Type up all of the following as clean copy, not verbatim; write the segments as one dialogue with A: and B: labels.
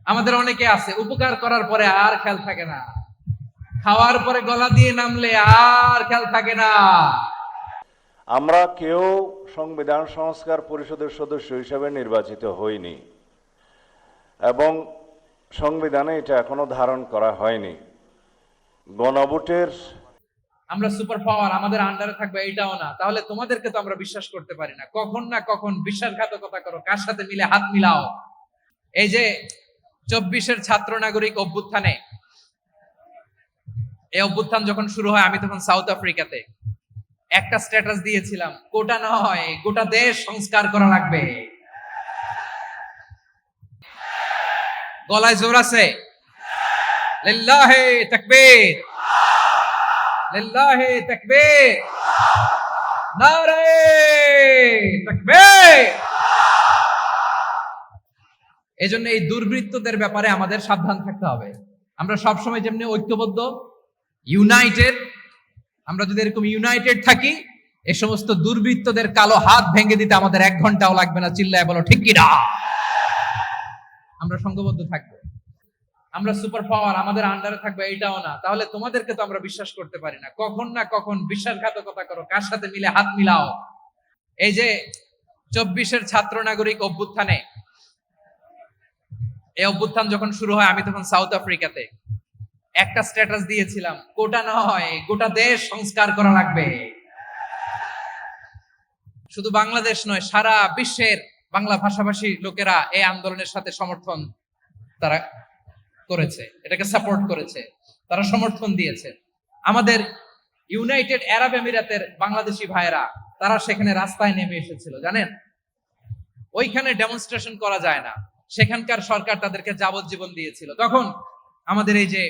A: আমাদের অনেকে আছে উপকার করার পরে আর খেয়াল থাকে না, খাওয়ার পরে গলা দিয়ে নামলে আর খেয়াল থাকে না।
B: আমরা কেউ সংবিধান সংস্কার পরিষদের সদস্য হিসেবে নির্বাচিত হইনি এবং সংবিধানে এটা এখনো ধারণ করা হয়নি। গণভোটের
A: আমরা সুপার পাওয়ার আমাদের আন্ডারে থাকবে এটাও না, তাহলে তোমাদেরকে তো আমরা বিশ্বাস করতে পারি না। কখন না কখন বিশ্বাসঘাতকতা করো, কার সাথে মিলে হাত মিলাও। এই যে 24-এর ছাত্র নাগরিক অভ্যুত্থানে, এই অভ্যুত্থান যখন শুরু হয় আমি তখন সাউথ আফ্রিকাতে একটা স্ট্যাটাস দিয়েছিলাম, কোটা নয় গোটা দেশ সংস্কার করা লাগবে। গলায় জোর আছে, লিল্লাহি তাকবীর, লিল্লাহি তাকবীর, নারে তাকবীর। এজন্য এই দুর্বৃত্তদের ব্যাপারে আমাদের সাবধান থাকতে হবে। আমরা সবসময় যেমনি ঐক্যবদ্ধ, ইউনাইটেড, আমরা যদি এরকম ইউনাইটেড থাকি, এই সমস্ত দুর্বৃত্তদের কালো হাত ভেঙে দিতে আমাদের 1 ঘন্টাও লাগবে না। চিল্লায় বলো ঠিক কিনা। আমরা সংঘবদ্ধ থাকবো, আমরা সুপার পাওয়ার আমাদের আন্ডারে থাকবে এটাও না, তাহলে তোমাদেরকে তো আমরা বিশ্বাস করতে পারি না। কখন না কখন বিশ্বাসঘাতকতা করো, কার সাথে মিলে হাত মিলাও। এই যে 24-এর ছাত্র নাগরিক অভ্যুত্থানে, এই অভ্যুত্থান যখন শুরু হয় আমি তখন সাউথ আফ্রিকাতে একটা স্ট্যাটাস দিয়েছিলাম, কোটা নয় গোটা দেশ সংস্কার করা লাগবে। শুধু বাংলাদেশ নয়, সারা বিশ্বের বাংলা ভাষাভাষী লোকেরা এই আন্দোলনের সাথে সমর্থন তারা করেছে, এটাকে সাপোর্ট করেছে, তারা সমর্থন দিয়েছে। আমাদের ইউনাইটেড আরব আমিরাতের বাংলাদেশি ভাইয়েরা তারা সেখানে রাস্তায় নেমে এসেছিল, জানেন। ওইখানে ডেমনস্ট্রেশন করা যায় না, সেখানকার সরকার তাদেরকে যাবজ্জীবন দিয়েছিল। তখন আমাদের এই যে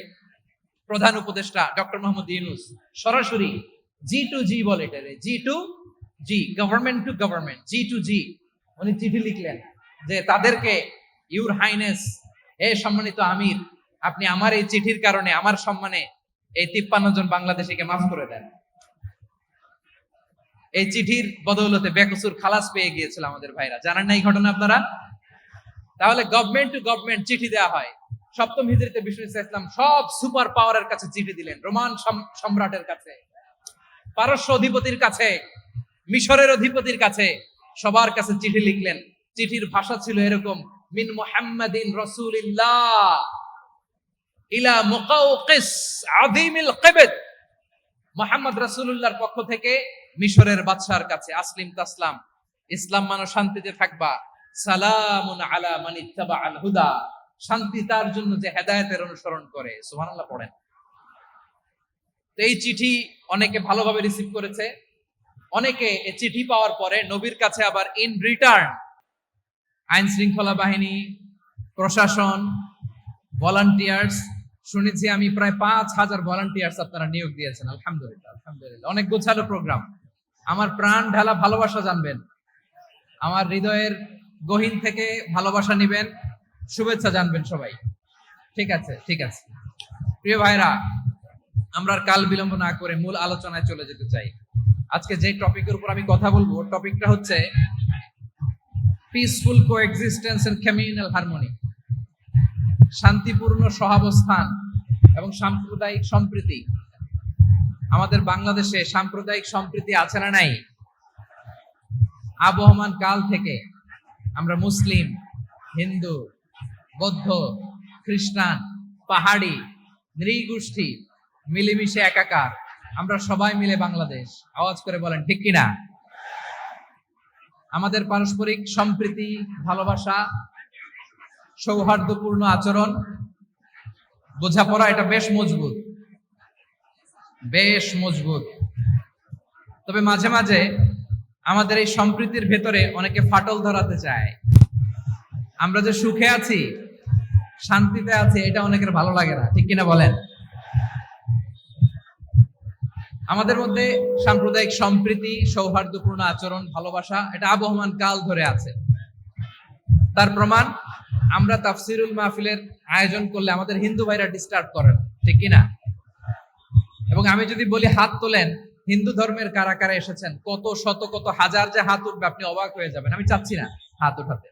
A: প্রধান উপদেষ্টা ডক্টর মোহাম্মদ ইউনূস সরাসরি G2G বলে, এটা G2G, government to government, G2G, উনি চিঠি লিখলেন যে তাদেরকে, ইউর হাইনেস, এ সম্মানিত আমির, আপনি আমার এই চিঠির কারণে আমার সম্মানে এই 53 জন বাংলাদেশিকে মাফ করে দেন। এই চিঠির বদৌলতে বেকসুর খালাস পেয়ে গিয়েছিল আমাদের ভাইরা, জানেন না এই ঘটনা আপনারা? তাহলে গভর্নমেন্ট টু গভর্নমেন্ট চিঠি দেওয়া হয়। 7ম হিজরিতে বিষ্ণু ইসলাম সব সুপার পাওয়ারের কাছে চিঠি দিলেন, রোমান সম্রাটের কাছে, পারস্য অধিপতির কাছে, মিশরের অধিপতির কাছে, সবার কাছে চিঠি লিখলেন। চিঠির ভাষা ছিল এরকম, মিন মুহাম্মাদিন রাসূলিল্লাহ ইলা মুকাওকিস আযীমিল কিবত, মুহাম্মদ রাসূলুল্লাহর পক্ষ থেকে মিশরের বাদশার কাছে, আসলিম তাসলাম, ইসলাম মানো শান্তিতে থাকবা, সালামুন আলা মান ইত্তাবাআল হুদা, শান্তি তার জন্য যে হেদায়েতের অনুসরণ করে। সুবহানাল্লাহ পড়েন। তো এই চিঠি অনেকে ভালোভাবে রিসিভ করেছে, অনেকে এই চিঠি পাওয়ার পরে নবীর কাছে আবার ইন রিটার্ন আইন শৃঙ্খলা বাহিনী, প্রশাসন, ভলান্টিয়ার্স, শুনেছি আমি প্রায় 5000 ভলান্টিয়ার্স আপনারা নিয়োগ দিয়েছেন। আলহামদুলিল্লাহ, আলহামদুলিল্লাহ, অনেক গোছালো প্রোগ্রাম। আমার প্রাণ ঢালা ভালোবাসা জানবেন, আমার হৃদয়ের গহীন থেকে ভালোবাসা নিবেন, শুভেচ্ছা জানবেন সবাই। ঠিক আছে, ঠিক আছে। প্রিয় ভাইরা, আমরা আর কাল বিলম্ব না করে মূল আলোচনায় চলে যেতে চাই। আজকে যে টপিকের উপর আমি কথা বলবো, টপিকটা হচ্ছে peaceful coexistence and communal harmony, শান্তিপূর্ণ সহাবস্থান এবং সাম্প্রদায়িক সম্প্রীতি। আমাদের বাংলাদেশে সাম্প্রদায়িক সম্প্রীতি আছে না নাই? আবহমান কাল থেকে আমরা মুসলিম, হিন্দু, বৌদ্ধ, খ্রিস্টান, পাহাড়ি, নৃগোষ্ঠী মিলেমিশে একাকার, আমরা সবাই মিলে বাংলাদেশ। আওয়াজ করে বলেন ঠিক কিনা। আমাদের পারস্পরিক সম্প্রীতি, ভালোবাসা, সৌহার্দ্যপূর্ণ আচরণ, বোঝাপড়া, এটা বেশ মজবুত, বেশ মজবুত। তবে মাঝে মাঝে আমাদের এই সম্প্রীতির ভেতরে অনেকে ফাটল ধরাতে চায়। আমরা যে সুখে আছি, শান্তিতে আছি, এটা অনেকের ভালো লাগে না, ঠিক কিনা বলেন। আমাদের মধ্যে সাম্প্রদায়িক সম্প্রীতি, সৌহার্দ্যপূর্ণ আচরণ, ভালোবাসা, এটা আবহমান কাল ধরে আছে। তার প্রমাণ, আমরা তাফসিরুল মাহফিলের আয়োজন করলে আমাদের হিন্দু ভাইরা ডিস্টার্ব করেন, ঠিক কিনা। এবং আমি যদি বলি হাত তোলেন, হিন্দু ধর্মের কারা কারা এসেছেন, কত শত কত হাজার যে হাত উঠবে, আপনি অবাক হয়ে যাবেন। আমি চাচ্ছি না হাত উঠাতে,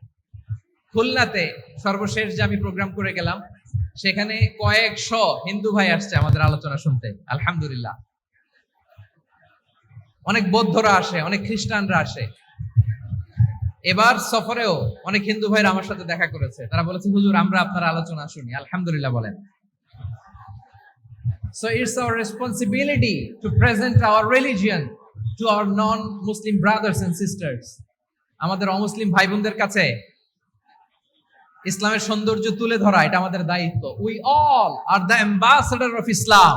A: খুলনাতে সর্বশেষ যে আমি প্রোগ্রাম করে গেলাম, সেখানে কয়েকশো হিন্দু ভাই আসছে আমাদের আলোচনা শুনতে, আলহামদুলিল্লাহ। অনেক বৌদ্ধরা আসে, অনেক খ্রিস্টানরা আসে। এবার সফরেও অনেক হিন্দু ভাইরা আমার সাথে দেখা করেছে, তারা বলেছে হুজুর আমরা আপনার আলোচনা শুনি, আলহামদুলিল্লাহ বলেন। So it's our responsibility to present our religion to our non-Muslim brothers and sisters. আমাদের অমুসলিম ভাই বোনদের কাছে ইসলামের সৌন্দর্য তুলে ধরা এটা আমাদের দায়িত্ব। We all are the ambassador of Islam.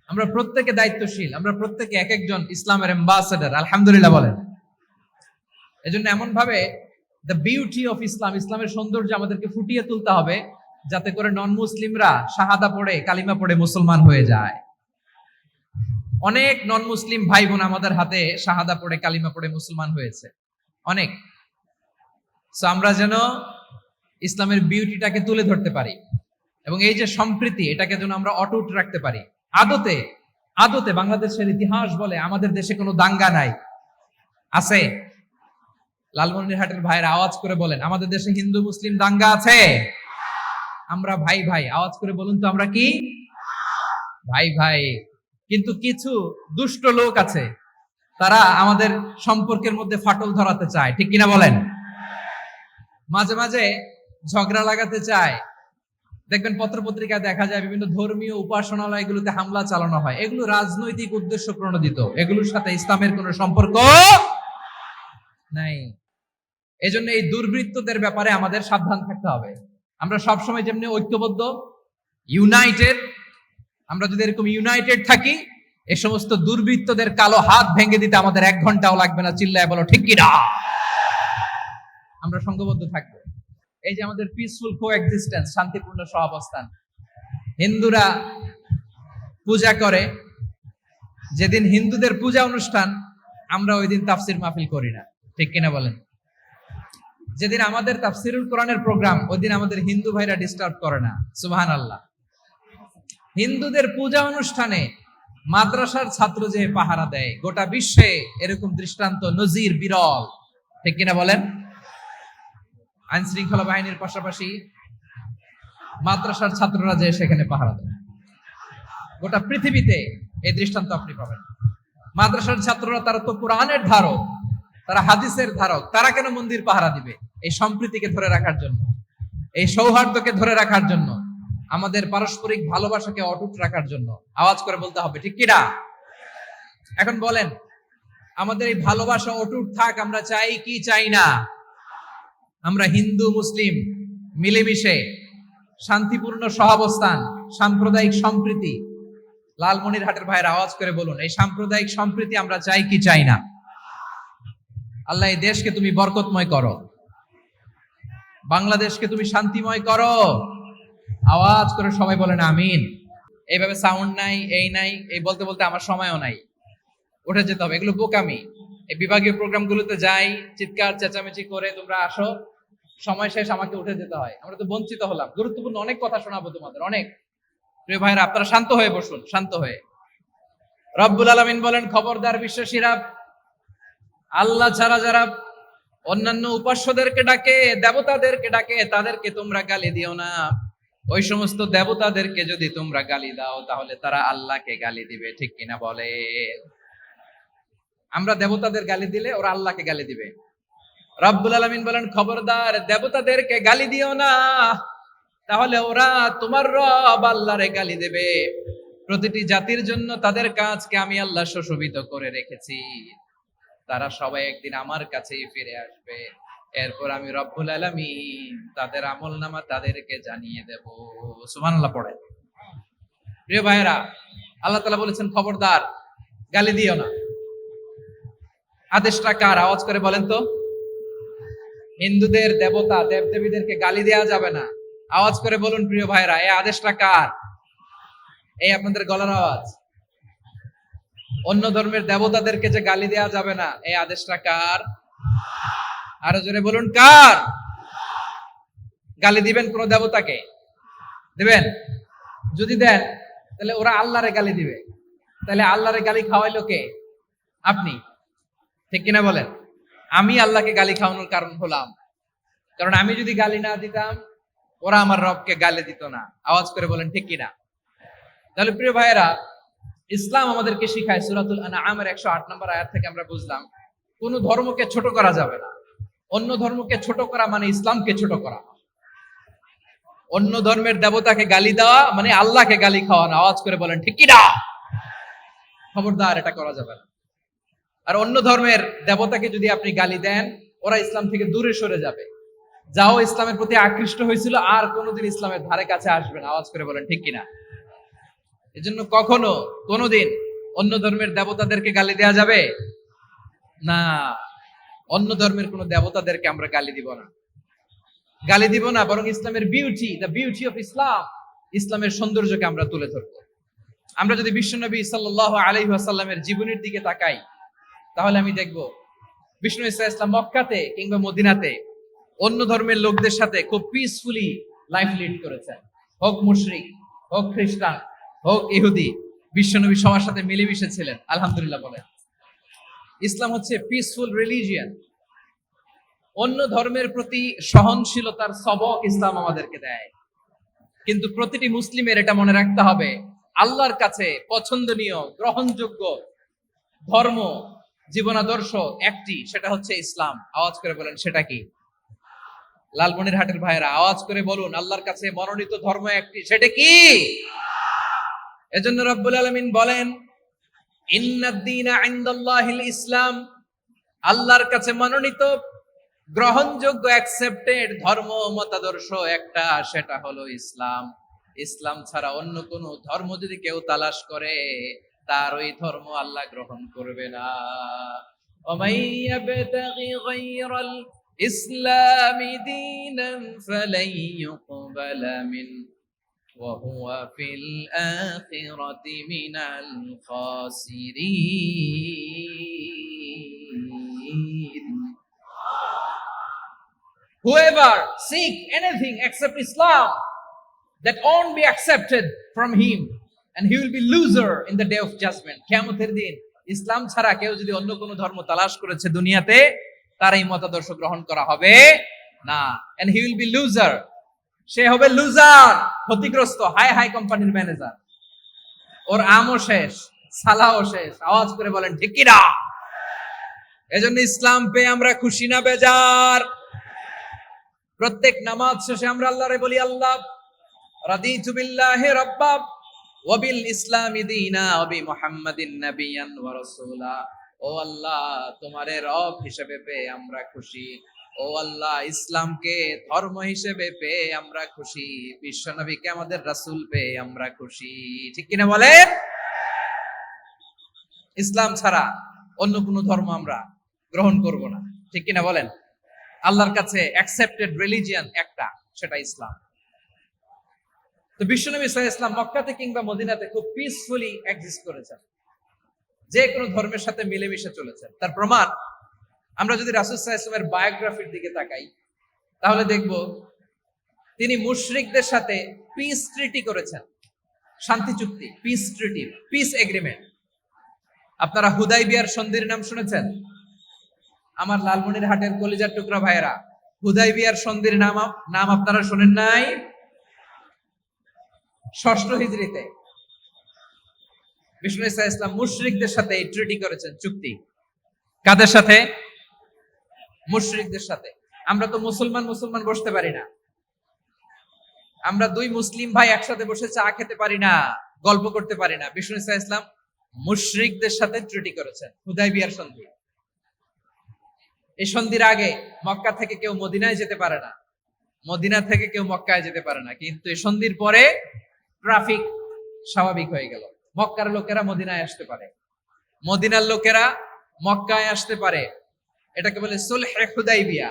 A: আমরা প্রত্যেকে দায়িত্বশীল, আমরা প্রত্যেকে এক একজন ইসলামের অ্যাম্বাসেডর, আলহামদুলিল্লাহ বলেন। এজন্য এমন ভাবে দ্য বিউটি অফ ইসলাম, ইসলামের সৌন্দর্য আমাদেরকে ফুটিয়ে তুলতে হবে, যাতে করে নন মুসলিমরা শাহাদা পড়ে কালিমা পড়ে মুসলমান হয়ে যায়। অনেক নন মুসলিম ভাই বোন আমাদের হাতে শাহাদা পড়ে কালিমা পড়ে মুসলমান হয়েছে, অনেক। সো আমরা যেন ইসলামের বিউটিটাকে তুলে ধরতে পারি, এবং এই যে সম্প্রীতি এটাকে যেন আমরা অটুট রাখতে পারি। আদতে আদতে বাংলাদেশের ইতিহাস বলে আমাদের দেশে কোনো দাঙ্গা নাই, আছে? লালমনিরহাটের ভাইরা আওয়াজ করে বলেন, আমাদের দেশে হিন্দু মুসলিম দাঙ্গা আছে? আমরা ভাই ভাই, আওয়াজ করে বলুন তো, আমরা কি ভাই ভাই? কিন্তু কিছু দুষ্ট লোক আছে, তারা আমাদের সম্পর্কের মধ্যে ফাটল ধরাতে চায়, ঠিক কিনা বলেন? মাঝে মাঝে ঝগড়া লাগাতে চায়। দেখবেন পত্রপত্রিকায় দেখা যায় বিভিন্ন ধর্মীয় উপাসনালয়গুলোতে হামলা চালানো হয়, এগুলো রাজনৈতিক উদ্দেশ্য প্রণোদিত, এগুলোর সাথে ইসলামের কোনো সম্পর্ক নাই। এজন্য এই দুর্বৃত্তদের ব্যাপারে আমাদের সাবধান থাকতে হবে। আমরা সবসময় যেমনি ঐক্যবদ্ধ, ইউনাইটেড, আমরা যদি এরকম ইউনাইটেড থাকি, এই সমস্ত দুর্বৃত্তদের কালো হাত ভেঙে দিতে আমাদের 1 ঘন্টাও লাগবে না। চিল্লায় বলো ঠিক কিনা? আমরা সংঘবদ্ধ থাকবো। এই যে আমাদের পিসফুল কোএক্সিস্টেন্স, শান্তিপূর্ণ সহাবস্থান। হিন্দুরা পূজা করে, যেদিন হিন্দুদের পূজা অনুষ্ঠান আমরা ওই দিন তাফসির মাহফিল করি না, ঠিক কিনা বলেন? যেদিন আমাদের তাফসিরুল কোরআনের প্রোগ্রাম, ওই দিন আমাদের হিন্দু ভাইরা ডিস্টার্ব করে না, সুবহানাল্লাহ। হিন্দুদের পূজা অনুষ্ঠানে মাদ্রাসার ছাত্র যে পাহারা দেয়, গোটা বিশ্বে এরকম দৃষ্টান্ত নজির বিরল, ঠিক কিনা বলেন? আইন শৃঙ্খলা বাহিনীর পাশাপাশি মাদ্রাসার ছাত্ররা যে সেখানে পাহারা দেয়, গোটা পৃথিবীতে এই দৃষ্টান্ত আপনি পাবেন। মাদ্রাসার ছাত্ররা, তারা তো কোরআনের ধারক, তারা হাদিসের ধারক, তারা কেন মন্দির পাহারা দিবে? এই সম্প্রীতিকে ধরে রাখার জন্য, এই সৌহার্দ্যকে ধরে রাখার জন্য, আমাদের পারস্পরিক ভালোবাসাকে অটুট রাখার জন্য। আওয়াজ করে বলতে হবে ঠিক কিনা? এখন বলেন, আমাদের এই ভালোবাসা অটুট থাক, আমরা চাই কি চাই না? আমরা হিন্দু মুসলিম মিলেমিশে শান্তিপূর্ণ সহাবস্থান, সাম্প্রদায়িক সম্প্রীতি। লালমনিরহাটের ভাইয়ের আওয়াজ করে বলুন, এই সাম্প্রদায়িক সম্প্রীতি আমরা চাই কি চাই না? আল্লাহ এই দেশকে তুমি বরকতময় করো, বাংলাদেশকে তুমি শান্তিময় করো। আওয়াজ করে সবাই বলেন আমিন। এইভাবে সাউন্ড নাই, এই নাই, এই বলতে বলতে আমার সময়ও নাই, উঠে যেতে হবে, এগুলো বোকামি। এই বিভাগীয় প্রোগ্রামগুলোতে যাই, চিৎকার চেঁচামেচি করে তোমরা আসো, সময় শেষ আমাকে উঠে যেতে হয়, আমরা তো বঞ্চিত হলাম। গুরুত্বপূর্ণ অনেক কথা শোনাবো তোমাদের, অনেক। প্রিয় ভাইরা, আপনারা শান্ত হয়ে বসুন, শান্ত হয়ে। রব্বুল আলামিন বলেন, খবরদার বিশ্বাসীরা, আল্লাহ ছাড়া যারা অন্যান্য উপাস্যদেরকে ডাকে, দেবতাদেরকে ডাকে, তাদেরকে তোমরা গালি দিও না। ওই সমস্ত দেবতাদেরকে যদি তোমরা গালি দাও, তাহলে তারা আল্লাহকে গালি দিবে, ঠিক কিনা বলে? আমরা দেবতাদের গালি দিলে ওরা আল্লাহকে গালি দিবে। রব্বুল আলামিন বলেন, খবরদার দেবতাদেরকে গালি দিও না, তাহলে ওরা তোমার রব আল্লাহরে গালি দেবে। প্রতিটি জাতির জন্য তাদের কাজকে আমি আল্লাহ সুশোভিত করে রেখেছি, তারা সবাই একদিন আমার কাছেই ফিরে আসবে। এরপর আমি রব্বুল আলামিন তাদের আমলনামা তাদেরকে জানিয়ে দেব। সুবহানাল্লাহ পড়ে। প্রিয় ভাইয়েরা, আল্লাহ তাআলা বলেছেন খবরদার গালি দিও না। আদেশটা কার? আওয়াজ করে বলেন তো। হিন্দুদের দেবতা দেবদেবীদেরকে গালি দেওয়া যাবে না। আওয়াজ করে বলুন প্রিয় ভাইরা, এই আদেশটা কার? এই আপনাদের গলার আওয়াজ। অন্য ধর্মের দেবতাদেরকে যে গালি দেওয়া যাবে না, এই আদেশটা কার? আরো জোরে বলুন, কার? গালি দিবেন কোন দেবতাকে? দিবেন? যদি দেন তাহলে ওরা আল্লাহরে গালি দিবে, তাহলে আল্লাহরে গালি খাওয়াইলো কে? আপনি, ঠিক কিনা বলেন? আমি আল্লাহকে গালি খাওয়ানোর কারণ হলাম, কারণ আমি যদি গালি না দিতাম, ওরা আমার রবকে গালি দিত না। আওয়াজ করে বলেন ঠিক কিনা? তাহলে প্রিয় ভাইয়েরা, ইসলাম আমাদেরকে শিখায়, সূরাতুল আনআমের 108 নম্বর আয়াত থেকে আমরা বুঝলাম কোন ধর্মকে ছোট করা যাবে না। অন্য ধর্মকে ছোট করা মানে ইসলামকে ছোট করা। অন্য ধর্মের দেবতাকে গালি দেওয়া মানে আল্লাহকে গালি খাওয়া না। আওয়াজ করে বলেন ঠিক কিনা? খবরদার, এটা করা যাবে না। আর অন্য ধর্মের দেবতাকে যদি আপনি গালি দেন, ওরা ইসলাম থেকে দূরে সরে যাবে। যাও ইসলামের প্রতি আকৃষ্ট হয়েছিল আর কোনোদিন ইসলামের ধারে কাছে আসবে না। আওয়াজ করে বলেন ঠিক কিনা? এজন্য কখনো কোনোদিন অন্য ধর্মের দেবতাদেরকে গালি দেওয়া যাবে না। অন্য ধর্মের কোন দেবতাদেরকে আমরা গালি দিব না, গালি দিব না, বরং ইসলামের beauty, the beauty of Islam, ইসলামের সৌন্দর্যকে আমরা তুলে ধরব। আমরা যদি বিশ্বনবী সাল্লাল্লাহু আলাইহি ওয়াসাল্লামের জীবনের দিকে তাকাই, তাহলে আমি দেখব বিষ্ণু ইসলাম মক্কাতে কিংবা মদিনাতে অন্য ধর্মের লোকদের সাথে খুব পিসফুলি লাইফ লিড করেছেন। হোক মুশরিক, হোক খ্রিস্টান, হোক ইহুদি, বিশ্বনবী সবার সাথে মিলেমিশে ছিলেন। আলহামদুলিল্লাহ বলেন। ইসলাম হচ্ছে পিসফুল রিলিজিয়ন। অন্য ধর্মের প্রতি সহনশীলতার সবক ইসলাম আমাদেরকে দেয়। কিন্তু প্রতিটি মুসলিমের এটা মনে রাখতে হবে, আল্লাহর কাছে পছন্দনীয় গ্রহণযোগ্য ধর্ম, জীবনাদর্শ একটি, সেটা হচ্ছে ইসলাম। আওয়াজ করে বলেন সেটা কি? লালমনিরহাটের ভাইয়েরা আওয়াজ করে বলুন, আল্লাহর কাছে মনোনীত ধর্ম একটি, সেটা কি? এজন্য রব্বুল আলামিন বলেন, ইন্নাদ-দীনা ইনদাল্লাহিল ইসলাম, আল্লাহর কাছে মনোনীত গ্রহণযোগ্য অ্যাকসেপ্টেড ধর্ম মতাদর্শ একটা, সেটা হলো ইসলাম। ইসলাম ছাড়া অন্য কোন ধর্ম যদি কেউ তালাশ করে, তার ওই ধর্ম আল্লাহ গ্রহণ করবে না। ওমাইয়াবতাগি গায়রাল ইসলামি দীনান ফালাই ইউকবালা মিন ওয়া হুয়া ফিল আখিরাতি মিনাল খাসিরিন। Whoever seek anything except Islam, that won't be accepted from him, and he will be loser in the day of judgment. কিয়ামতের দিন ইসলাম ছাড়া কেউ যদি অন্য কোনো ধর্ম তালাশ করেছে দুনিয়াতে, তার এই মতাদর্শ গ্রহণ করা হবে না, and he will be loser. সে হবে লুজার, ক্ষতিগ্রস্ত, হাই হাই কোম্পানির ম্যানেজার। ওর আমও শেষ, সালাও শেষ। আওয়াজ করে বলেন ঠিক কি না? এজন্য ইসলাম পেয়ে আমরা খুশি না বেজার? প্রত্যেক নামাজ শেষে আমরা আল্লাহরে বলি, আল্লাহ রাদিতু বিল্লাহি রাব্বা ওয়া বিল ইসলামি দীনা ওয়া বি মুহাম্মাদিন নাবিয়ান ওয়া রাসূলা। ও আল্লাহ, তোমারে রব হিসেবে পেয়ে আমরা খুশি। ও আল্লাহ, ইসলামকে ধর্ম হিসেবে পেয়ে আমরা খুশি। বিশ্ব নবীকে আমাদের রাসূল পেয়ে আমরা খুশি। ঠিক কিনা বলেন? ইসলাম ছাড়া অন্য কোনো ধর্ম আমরা গ্রহণ করব না। ঠিক কিনা বলেন? আল্লাহর কাছে অ্যাকসেপ্টেড রিলিজিয়ন একটা, সেটা ইসলাম। তো বিশ্বনবী সাল্লাল্লাহু আলাইহি ওয়াসাল্লাম মক্কাতে কিংবা মদিনাতে খুব পিসফুলি এক্সিস্ট করেছেন, যে কোনো ধর্মের সাথে মিলেমিশে চলেছেন। তার প্রমাণ আমরা যদি রাসূল সাল্লাল্লাহু আলাইহি ওয়াসাল্লামের বায়োগ্রাফির দিকে তাকাই, তাহলে দেখব তিনি মুশরিকদের সাথে পিস ট্রিটি করেছেন, শান্তি চুক্তি, পিস ট্রিটি, পিস এগ্রিমেন্ট। আপনারা হুদাইবিয়ার সন্ধির নাম শুনেছেন? আমার লালমনিরহাটের কলিজার টুকরা ভাইয়েরা, হুদাইবিয়ার সন্ধির নাম আপনারা শোনেন নাই? 6ষ্ঠ হিজরিতে বিষ্ণু ইসলাম মুশরিকদের সাথে এই ট্রিটি করেছেন, চুক্তি। কাদের সাথে? মুশরিকদের সাথে। আমরা তো মুসলমান বসতে পারি না। আমরা দুই মুসলিম ভাই একসাথে বসে চা খেতে পারি না, গল্প করতে পারি না। বিষ্ণু ইসলাম মুশরিকদের সাথে ট্রিটি করেছেন, হুদাইবিয়ার সন্ধি। এই সন্ধির আগে মক্কা থেকে কেউ মদিনায় যেতে পারে না, মদিনা থেকে কেউ মক্কায় যেতে পারে না। কিন্তু এই সন্ধির পরে ট্রাফিক স্বাভাবিক হয়ে গেল। মক্কার লোকেরা মদিনায় আসতে পারে, মদিনার লোকেরা মক্কায় আসতে পারে। এটাকে বলে সুলহে হুদাইবিয়া,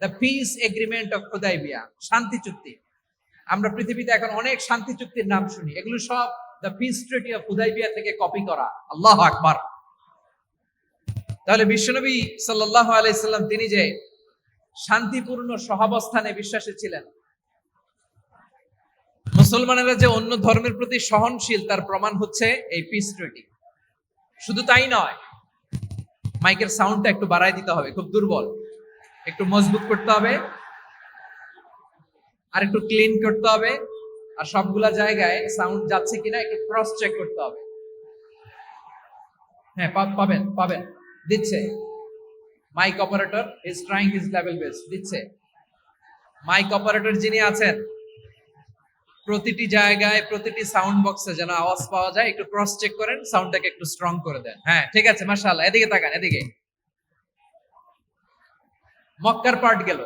A: the peace agreement of Hudaibiya, শান্তি চুক্তি। আমরা পৃথিবীতে এখন অনেক শান্তি চুক্তির নাম শুনি, এগুলো সব the piece treaty of Hudaibiya থেকে কপি করা। আল্লাহু আকবার। তাহলে বিশ্বনবী সাল্লাল্লাহু আলাইহি সাল্লাম তিনি যে শান্তিপূর্ণ সহাবস্থানে বিশ্বাসী ছিলেন, মুসলমানেরা যে অন্য ধর্মের প্রতি সহনশীল, তার প্রমাণ হচ্ছে এই পিস ট্রিটি। শুধু তাই নয়, মাইকের সাউন্ডটা একটু বাড়ায় দিতে হবে, খুব দুর্বল, একটু মজবুত করতে হবে। আর একটু ক্লিন করতে হবে, আর সবগুলা জায়গায় সাউন্ড যাচ্ছে কিনা একটু ক্রস চেক করতে হবে। হ্যাঁ, পাবেন পাবেন, দিচ্ছে। Mic operator is trying his level best, দিচ্ছে। মাইক অপারেটর যিনি আছেন, প্রতিটি জায়গায় প্রতিটি সাউন্ড বক্সে যেন আওয়াজ পাওয়া যায়, একটু ক্রস চেক করেন, সাউন্ডটাকে একটু স্ট্রং করে দেন। হ্যাঁ, ঠিক আছে, মাশাআল্লাহ। এদিকে তাকান, এদিকে। মক্কার পার্ট গেল,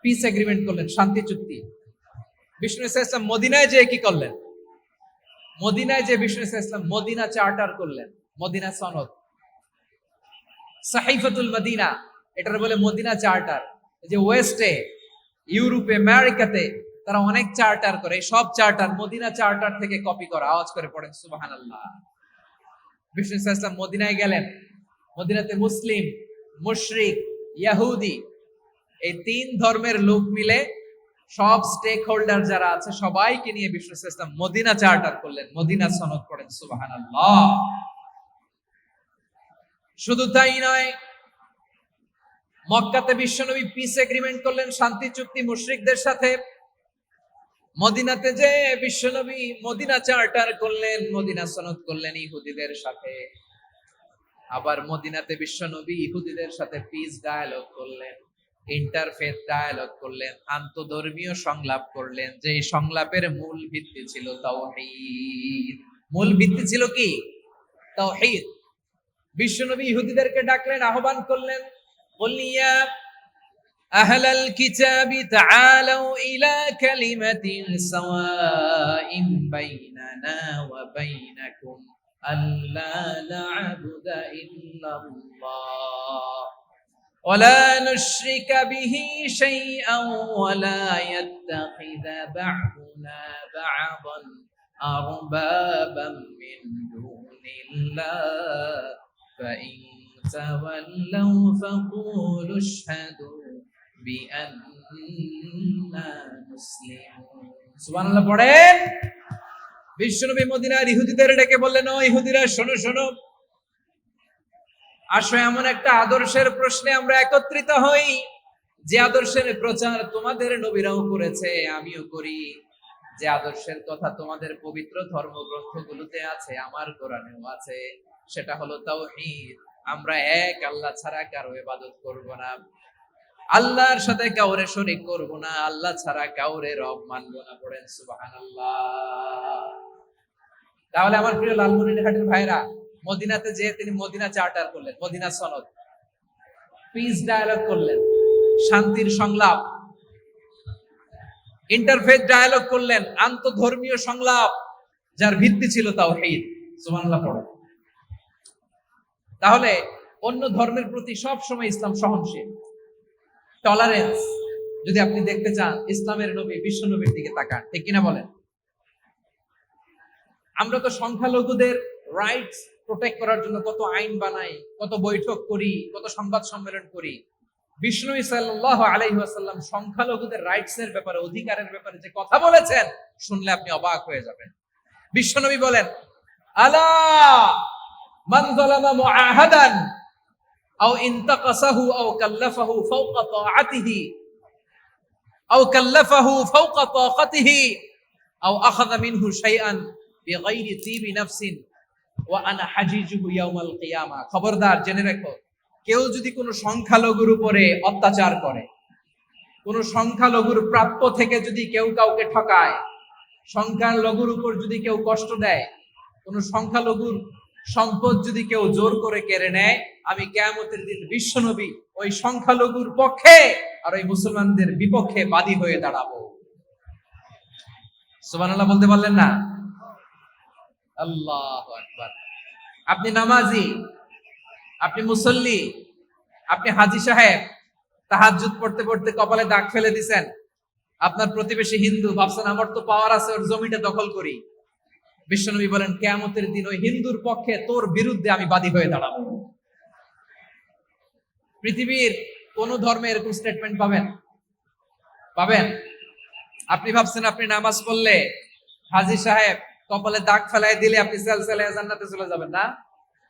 A: পিস এগ্রিমেন্ট করলেন, শান্তি চুক্তি। বিষ্ণু ইসলাম মদিনায় যে কি করলেন? মদিনায় যে বিষ্ণু ইসলাম মদিনা চার্টার করলেন, মদিনা সনদ, সাহিফাতুল মদিনা, এটার বলে মদিনা চার্টার। যে ওয়েস্টে, ইউরোপে, আমেরিকাতে তারা অনেক চার্টার করে, সব চার্টার মদিনা চার্টার থেকে কপি করা। আওয়াজ করে পড়েন সুবহানাল্লাহ। বিষ্ণু ইসলাম মদিনায় গেলেন, মদিনাতে মুসলিম, মুশরিক, ইহুদি, এই তিন ধর্মের লোক মিলে সব স্টেক হোল্ডার যারা আছে সবাইকে নিয়ে বিষ্ণু ইসলাম মদিনা চার্টার করলেন, মদিনা সনদ পড়েন সুবহানাল্লাহ। শুধু তাই নয়, মক্কাতে বিশ্বনবী পিস এগ্রিমেন্ট করলেন, শান্তি চুক্তি মুশরিকদের সাথে। মদিনাতে যে বিশ্বনবী মদিনা চার্টার করলেন, মদিনা সনদ করলেন ইহুদিদের সাথে। আবার মদিনাতে বিশ্বনবী ইহুদিদের সাথে পিস ডায়ালগ করলেন, ইন্টারফেথ ডায়ালগ করলেন, আন্তধর্মীয় সংলাপ করলেন। যে সংলাপের মূল ভিত্তি ছিল তাওহীদ। মূল ভিত্তি ছিল কি? তাওহীদ। বিশ্বনবী ইহুদিদেরকে ডাকলেন, আহ্বান করলেন, বলিয়া আহলাল কিতাবি তাআলাউ ইলা কালিমাতিন সাওয়াইন বাইনানা ওয়া বাইনাকুম আল্লা না'বুদা ইল্লাল্লাহ ওয়া লা নুশরিকা বিহি শাইআন ওয়া লা ইয়াত্তাখিযা বা'দুনা বা'দান আরবাবাম মিন দুনিল্লাহ ফাইন তাওয়াল্লাউ ফাকুলু আশহাদু বিআন্না মুসলিমুন। সুবহানাল্লাহ পড়েন। বিশ্বনবী মদিনার ইহুদিদের ডেকে বললেন, ও ইহুদিরা, শোনো শোনো, আসো এমন একটা আদর্শের প্রশ্নে আমরা একত্রিত হই, যে আদর্শের প্রচার তোমাদের নবীরাও করেছে, আমিও করি। যে আদর্শের কথা তোমাদের পবিত্র ধর্মগ্রন্থগুলোতে আছে, আমার কোরআনেও আছে, সেটা হলো তাওহীদ। আমরা এক আল্লাহ ছাড়া কারো ইবাদত করব না, আল্লাহর সাথে কাউরে শরীক করব না, আল্লাহ ছাড়া কাউরে রব মানব না। পড়েন সুবহানাল্লাহ। তাহলে আমার প্রিয় লালমনিরহাটের ভাইরা, মদিনাতে যে তিনি মদিনা চার্টার করলেন, মদিনা সনদ, পিস ডায়ালগ করলেন, শান্তির সংলাপ, ইন্টারফেথ ডায়ালগ করলেন, আন্তধর্মীয় সংলাপ, যার ভিত্তি ছিল তাওহীদ। সুবহানাল্লাহ পড়েন। তাহলে অন্য ধর্মের প্রতি সব সময় ইসলাম সহনশীল, টলারেন্স। যদি আপনি দেখতে চান ইসলামের নবী বিশ্ব নবীর দিকে তাকান, ঠিক কিনা বলেন? আমরা তো সংখ্যালঘুদের রাইটস প্রোটেক্ট করার জন্য কত আইন বানাই, কত বৈঠক করি, কত সংবাদ সম্মেলন করি। বিষ্ণু সাল্লাল্লাহু আলাইহি ওয়াসাল্লাম সংখ্যালঘুদের রাইটস এর ব্যাপারে, অধিকারের ব্যাপারে যে কথা বলেছেন, শুনলে আপনি অবাক হয়ে যাবেন। বিশ্বনবী বলেন, আলা মান যালামা মুআহাদান আও ইনতাকাসাহু আও কাল্লাফাহু ফাওকা তাআতিহি আও কাল্লাফাহু ফাওকা তাকাতিহি আও আখাযা মিনহু শাইআন বিগাইরি তিবি নাফসিন ওয়া আনা হাজিজুহু ইয়াউমাল কিয়ামা। খবরদার, জেনে রাখো, কেউ যদি কোনো সংখ্যালঘুর উপরে অত্যাচার করে, কোন সংখ্যালঘুর প্রাপ্য থেকে যদি কেউ কাউকে ঠকায়, সংখ্যালঘুর উপর যদি কেউ কষ্ট দেয়, কোন সংখ্যালঘুর সম্পদ যদি কেউ জোর করে কেড়ে নেয়, আমি কিয়ামতের দিন বিশ্বনবী ওই সংখ্যালঘুর পক্ষে আর ওই মুসলমানদের বিপক্ষে বাদী হয়ে দাঁড়াবো। সুবহানাল্লাহ বলতে পারলেন না? আল্লাহু আকবার। আপনি নামাজি, আপনি মুসল্লি, আপনি হাজী সাহেব, তাহাজ্জুদ পড়তে পড়তে কপালে দাগ ফেলে দিছেন, আপনার প্রতিবেশী হিন্দু, ভাবছেন আমার তো পাওয়ার আছে, ওর জমিটা দখল করি। বিশ্বনবী বলেন, কিয়ামতের দিন ওই হিন্দুর পক্ষে তোর বিরুদ্ধে আমি বাদী হয়ে দাঁড়াবো। পৃথিবীর কোন ধর্মে এরকম স্টেটমেন্ট পাবেন? পাবেন? আপনি ভাবছেন আপনি নামাজ পড়লে হাজী সাহেব কপালে দাগ ফেলাই দিলে আপনি সেলসেলায় জান্নাতে চলে যাবেন না?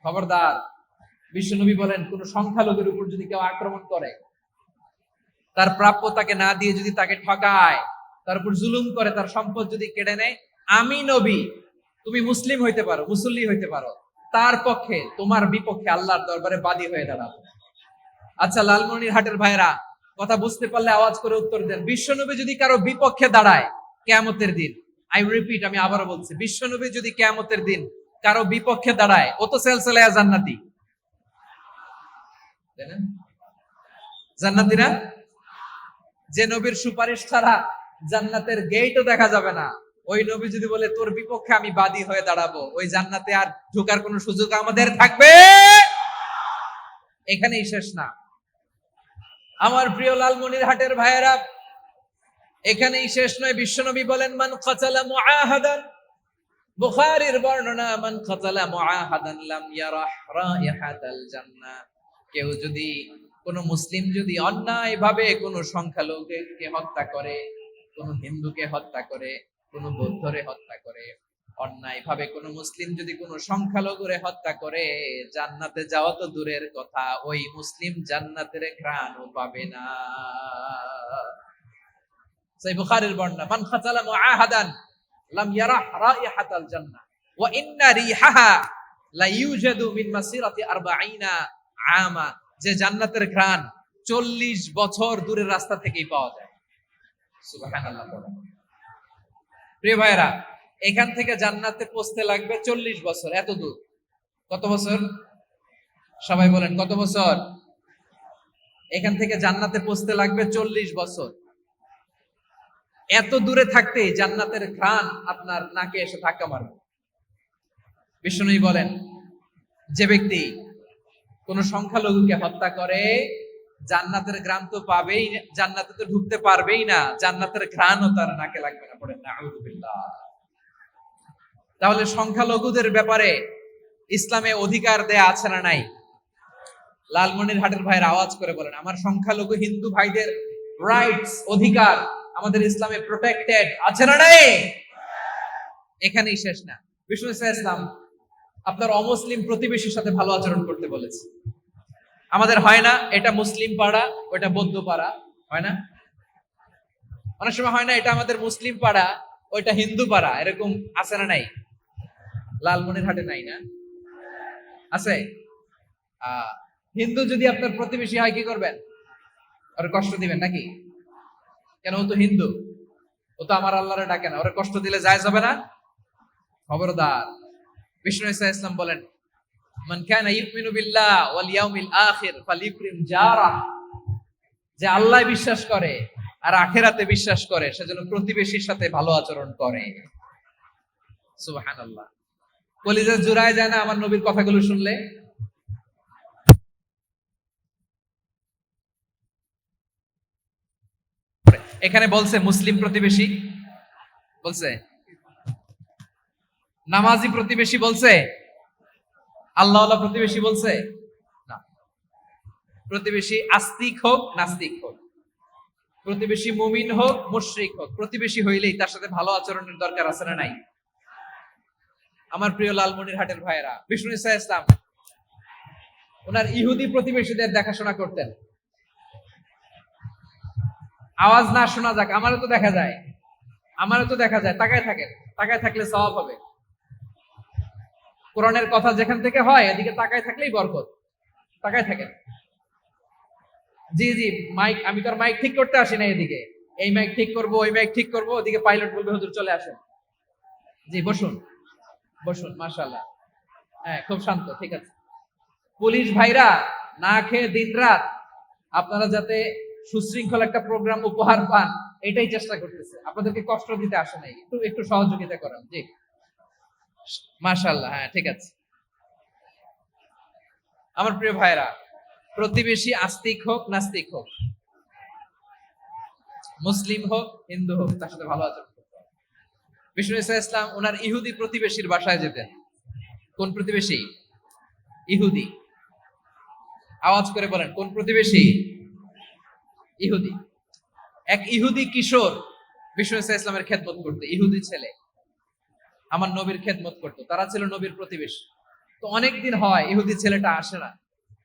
A: খবরদার। বিশ্বনবী বলেন, কোন সংখ্যালঘুর উপর যদি কেউ আক্রমণ করে, তার প্রাপ্য তাকে না দিয়ে যদি তাকে ঠকায়, তার উপর জুলুম করে, তার সম্পদ যদি কেড়ে নেয়, আমি নবী, তুমি মুসলিম হইতে পারো, মুসল্লি হইতে পারো, তার পক্ষে তোমার বিপক্ষে আল্লাহর দরবারে বাদী হয়ে দাঁড়াবো। আচ্ছা লালমনিরহাটের ভাইরা, কথা বুঝতে পারলে আওয়াজ করে উত্তর দেন। বিশ্বনবী যদি কারো বিপক্ষে দাঁড়ায় কিয়ামতের দিন, আই রিপিট, আমি আবারও বলছি, বিশ্বনবী যদি কিয়ামতের দিন কারো বিপক্ষে দাঁড়ায়, ও তো সেলসেলায়া জান্নাতি, জানেন জান্নাতি না? যে নবীর সুপারিশ ছাড়া জান্নাতের গেটও দেখা যাবে না, ওই নবী যদি বলে তোর বিপক্ষে আমি বাদী হয়ে দাঁড়াবো, ওই জান্নাতে আর ঢোকার কোনো সুযোগ আমাদের থাকবে? এখানেই শেষ না আমার প্রিয় লালমনিরহাটের ভাইয়েরা, এখানেই শেষ নয়। বিশ্বনবী বলেন মান কাতালা মুআহাদান, বুখারীর বর্ণনা, মান কাতালা মুআহাদান লাম ইয়ারাহ রাইহাতাল জান্নাহ। কেউ যদি, কোন মুসলিম যদি অন্যায় ভাবে কোন সংখ্যালঘুকে হত্যা করে, কোন হিন্দুকে হত্যা করে, কোন বৌদ্ধরে হত্যা করে, অন্যায় ভাবে কোন মুসলিম যদি কোন সংখ্যালঘুরে হত্যা করে, জান্নাতে যাওয়া তো দূরের কথা, ওই মুসলিম জান্নাতের ঘ্রাণও পাবে না। সহিহ বুখারীর বর্ণনা, মান খাতালা মুআহাদান লাম ইয়ারাহ রাইহাতাল জান্নাহ ওয়া ইন্না রিহাহা লা ইউজাদু মিন মাসিরাতি 40 আমা। যে জান্নাতের ঘ্রাণ 40 বছর দূরের রাস্তা থেকেই পাওয়া যায়। সুবহানাল্লাহ। প্রিয় ভাইরা, এখান থেকে জান্নাতে পৌঁছতে লাগবে 40 বছর। এত দূর, কত বছর? সবাই বলেন কত বছর? এখান থেকে জান্নাতে পৌঁছতে লাগবে 40 বছর। এত দূরে থাকতে জান্নাতের ঘ্রাণ আপনার নাকে এসে ধাক্কা মারবে। বিষ্ণুই বলেন, যে ব্যক্তি কোন সংখ্যালঘুকে হত্যা করে, জান্নাতের ঘ্রাণ তো পাবেই, জান্নাতে তো ঢুকতে পারবেই না, জান্নাতের ঘ্রাণও তার নাকে লাগবে না। পড়েন নাউযুবিল্লাহ। তাহলে সংখ্যালঘুদের ব্যাপারে ইসলামে অধিকার দেয়া আছে না নাই? লালমনিরহাটের ভাইয়ের আওয়াজ করে বলেন, আমার সংখ্যালঘু হিন্দু ভাইদের রাইটস, অধিকার আমাদের ইসলামে প্রোটেক্টেড আছে না নাই? এখানেই শেষ না। বিষ্ণু ইসলাম আপনার অমুসলিম প্রতিবেশীর সাথে ভালো আচরণ করতে বলেছে। আমাদের হয় না, এটা মুসলিম পাড়া, ওটা বৌদ্ধ পাড়া, হয় না? অনেক সময় হয় না, এটা আমাদের মুসলিম পাড়া, ওইটা হিন্দু পাড়া, এরকম আছে না নাই? লালমনিরহাটে নাই না? আছে? হিন্দু যদি আপনার প্রতিবেশী হয়, কি করবেন? ওর কষ্ট দিবেন নাকি? কেন? ও তো হিন্দু, ও তো আমার আল্লাহরে ডাকে না, ওরে কষ্ট দিলে জায়েজ হবে না? খবরদার। বিষ্ণু ইসলাম বলেন, মান কানা ইউমিনু বিল্লাহ ওয়াল ইয়াউমিল আখির ফালিউকরিম জারাহ। যে আল্লাহ বিশ্বাস করে আর আখিরাতে বিশ্বাস করে, সেজন্য প্রতিবেশীর সাথে ভালো আচরণ করে। সুবহানাল্লাহ। কলিজা জুড়ায় যায় না আমার নবীর কথাগুলো শুনলে? এখানে বলছে মুসলিম প্রতিবেশী বলছে, নামাজি প্রতিবেশী বলছে, আল্লাহওয়ালা প্রতিবেশী বলছে না। প্রতিবেশী আস্তিক হোক নাস্তিক হোক, প্রতিবেশী মুমিন হোক মুশরিক হোক, প্রতিবেশী হইলেই তার সাথে ভালো আচরণের দরকার আছে না নাই? আমার প্রিয় লালমনিরহাটের ভাইয়েরা, বিষ্ণু ইসলাম ওনার ইহুদি প্রতিবেশীদের দেখাশোনা করতেন। আওয়াজ না শোনা যাক, আমারও তো দেখা যায়, আমারও তো দেখা যায়। তাকায় থাকেন, তাকায় থাকলে সওয়াব হবে। কোরআনের কথা যেখান থেকে হয়, এদিকে তাকায় থাকলেই বরকত। তাকায় থাকেন। জি জি, মাইক, আমি তো আর মাইক ঠিক করতে আসি না এদিকে, এই মাইক ঠিক করব, ওই মাইক ঠিক করব, ওদিকে পাইলট বলবে হুজুর চলে আসেন। জি বসুন, বসুন, মাশাআল্লাহ। হ্যাঁ, খুব শান্ত, ঠিক আছে। পুলিশ ভাইরা না খেয়ে দিনরাত আপনারা যাতে সুশৃঙ্খল একটা প্রোগ্রাম উপহার পান, এটাই চেষ্টা করতেছে। আপনাদেরকে কষ্ট দিতে আসে নাই, একটু একটু সহযোগিতা করেন। জি মাশাআল্লাহ। হ্যাঁ, ঠিক আছে। আমার প্রিয় ভাইরা, প্রতিবেশী আস্তিক হোক নাস্তিক হোক, মুসলিম হোক হিন্দু হোক, তার সাথে ভালো আচরণ করতে হবে। বিষ্ণু ইসলাম ওনার ইহুদি প্রতিবেশীর বাসায় যেতেন। কোন প্রতিবেশী? ইহুদি। আওয়াজ করে বলেন, কোন প্রতিবেশী? ইহুদি। এক ইহুদি কিশোর বিষ্ণু ইসলামের খেদমত করতে, ইহুদি ছেলে আমার নবীর খেদমত করতো, তারা ছিল নবীর প্রতিবেশী। তো অনেকদিন হয় ইহুদি ছেলেটা আসে না।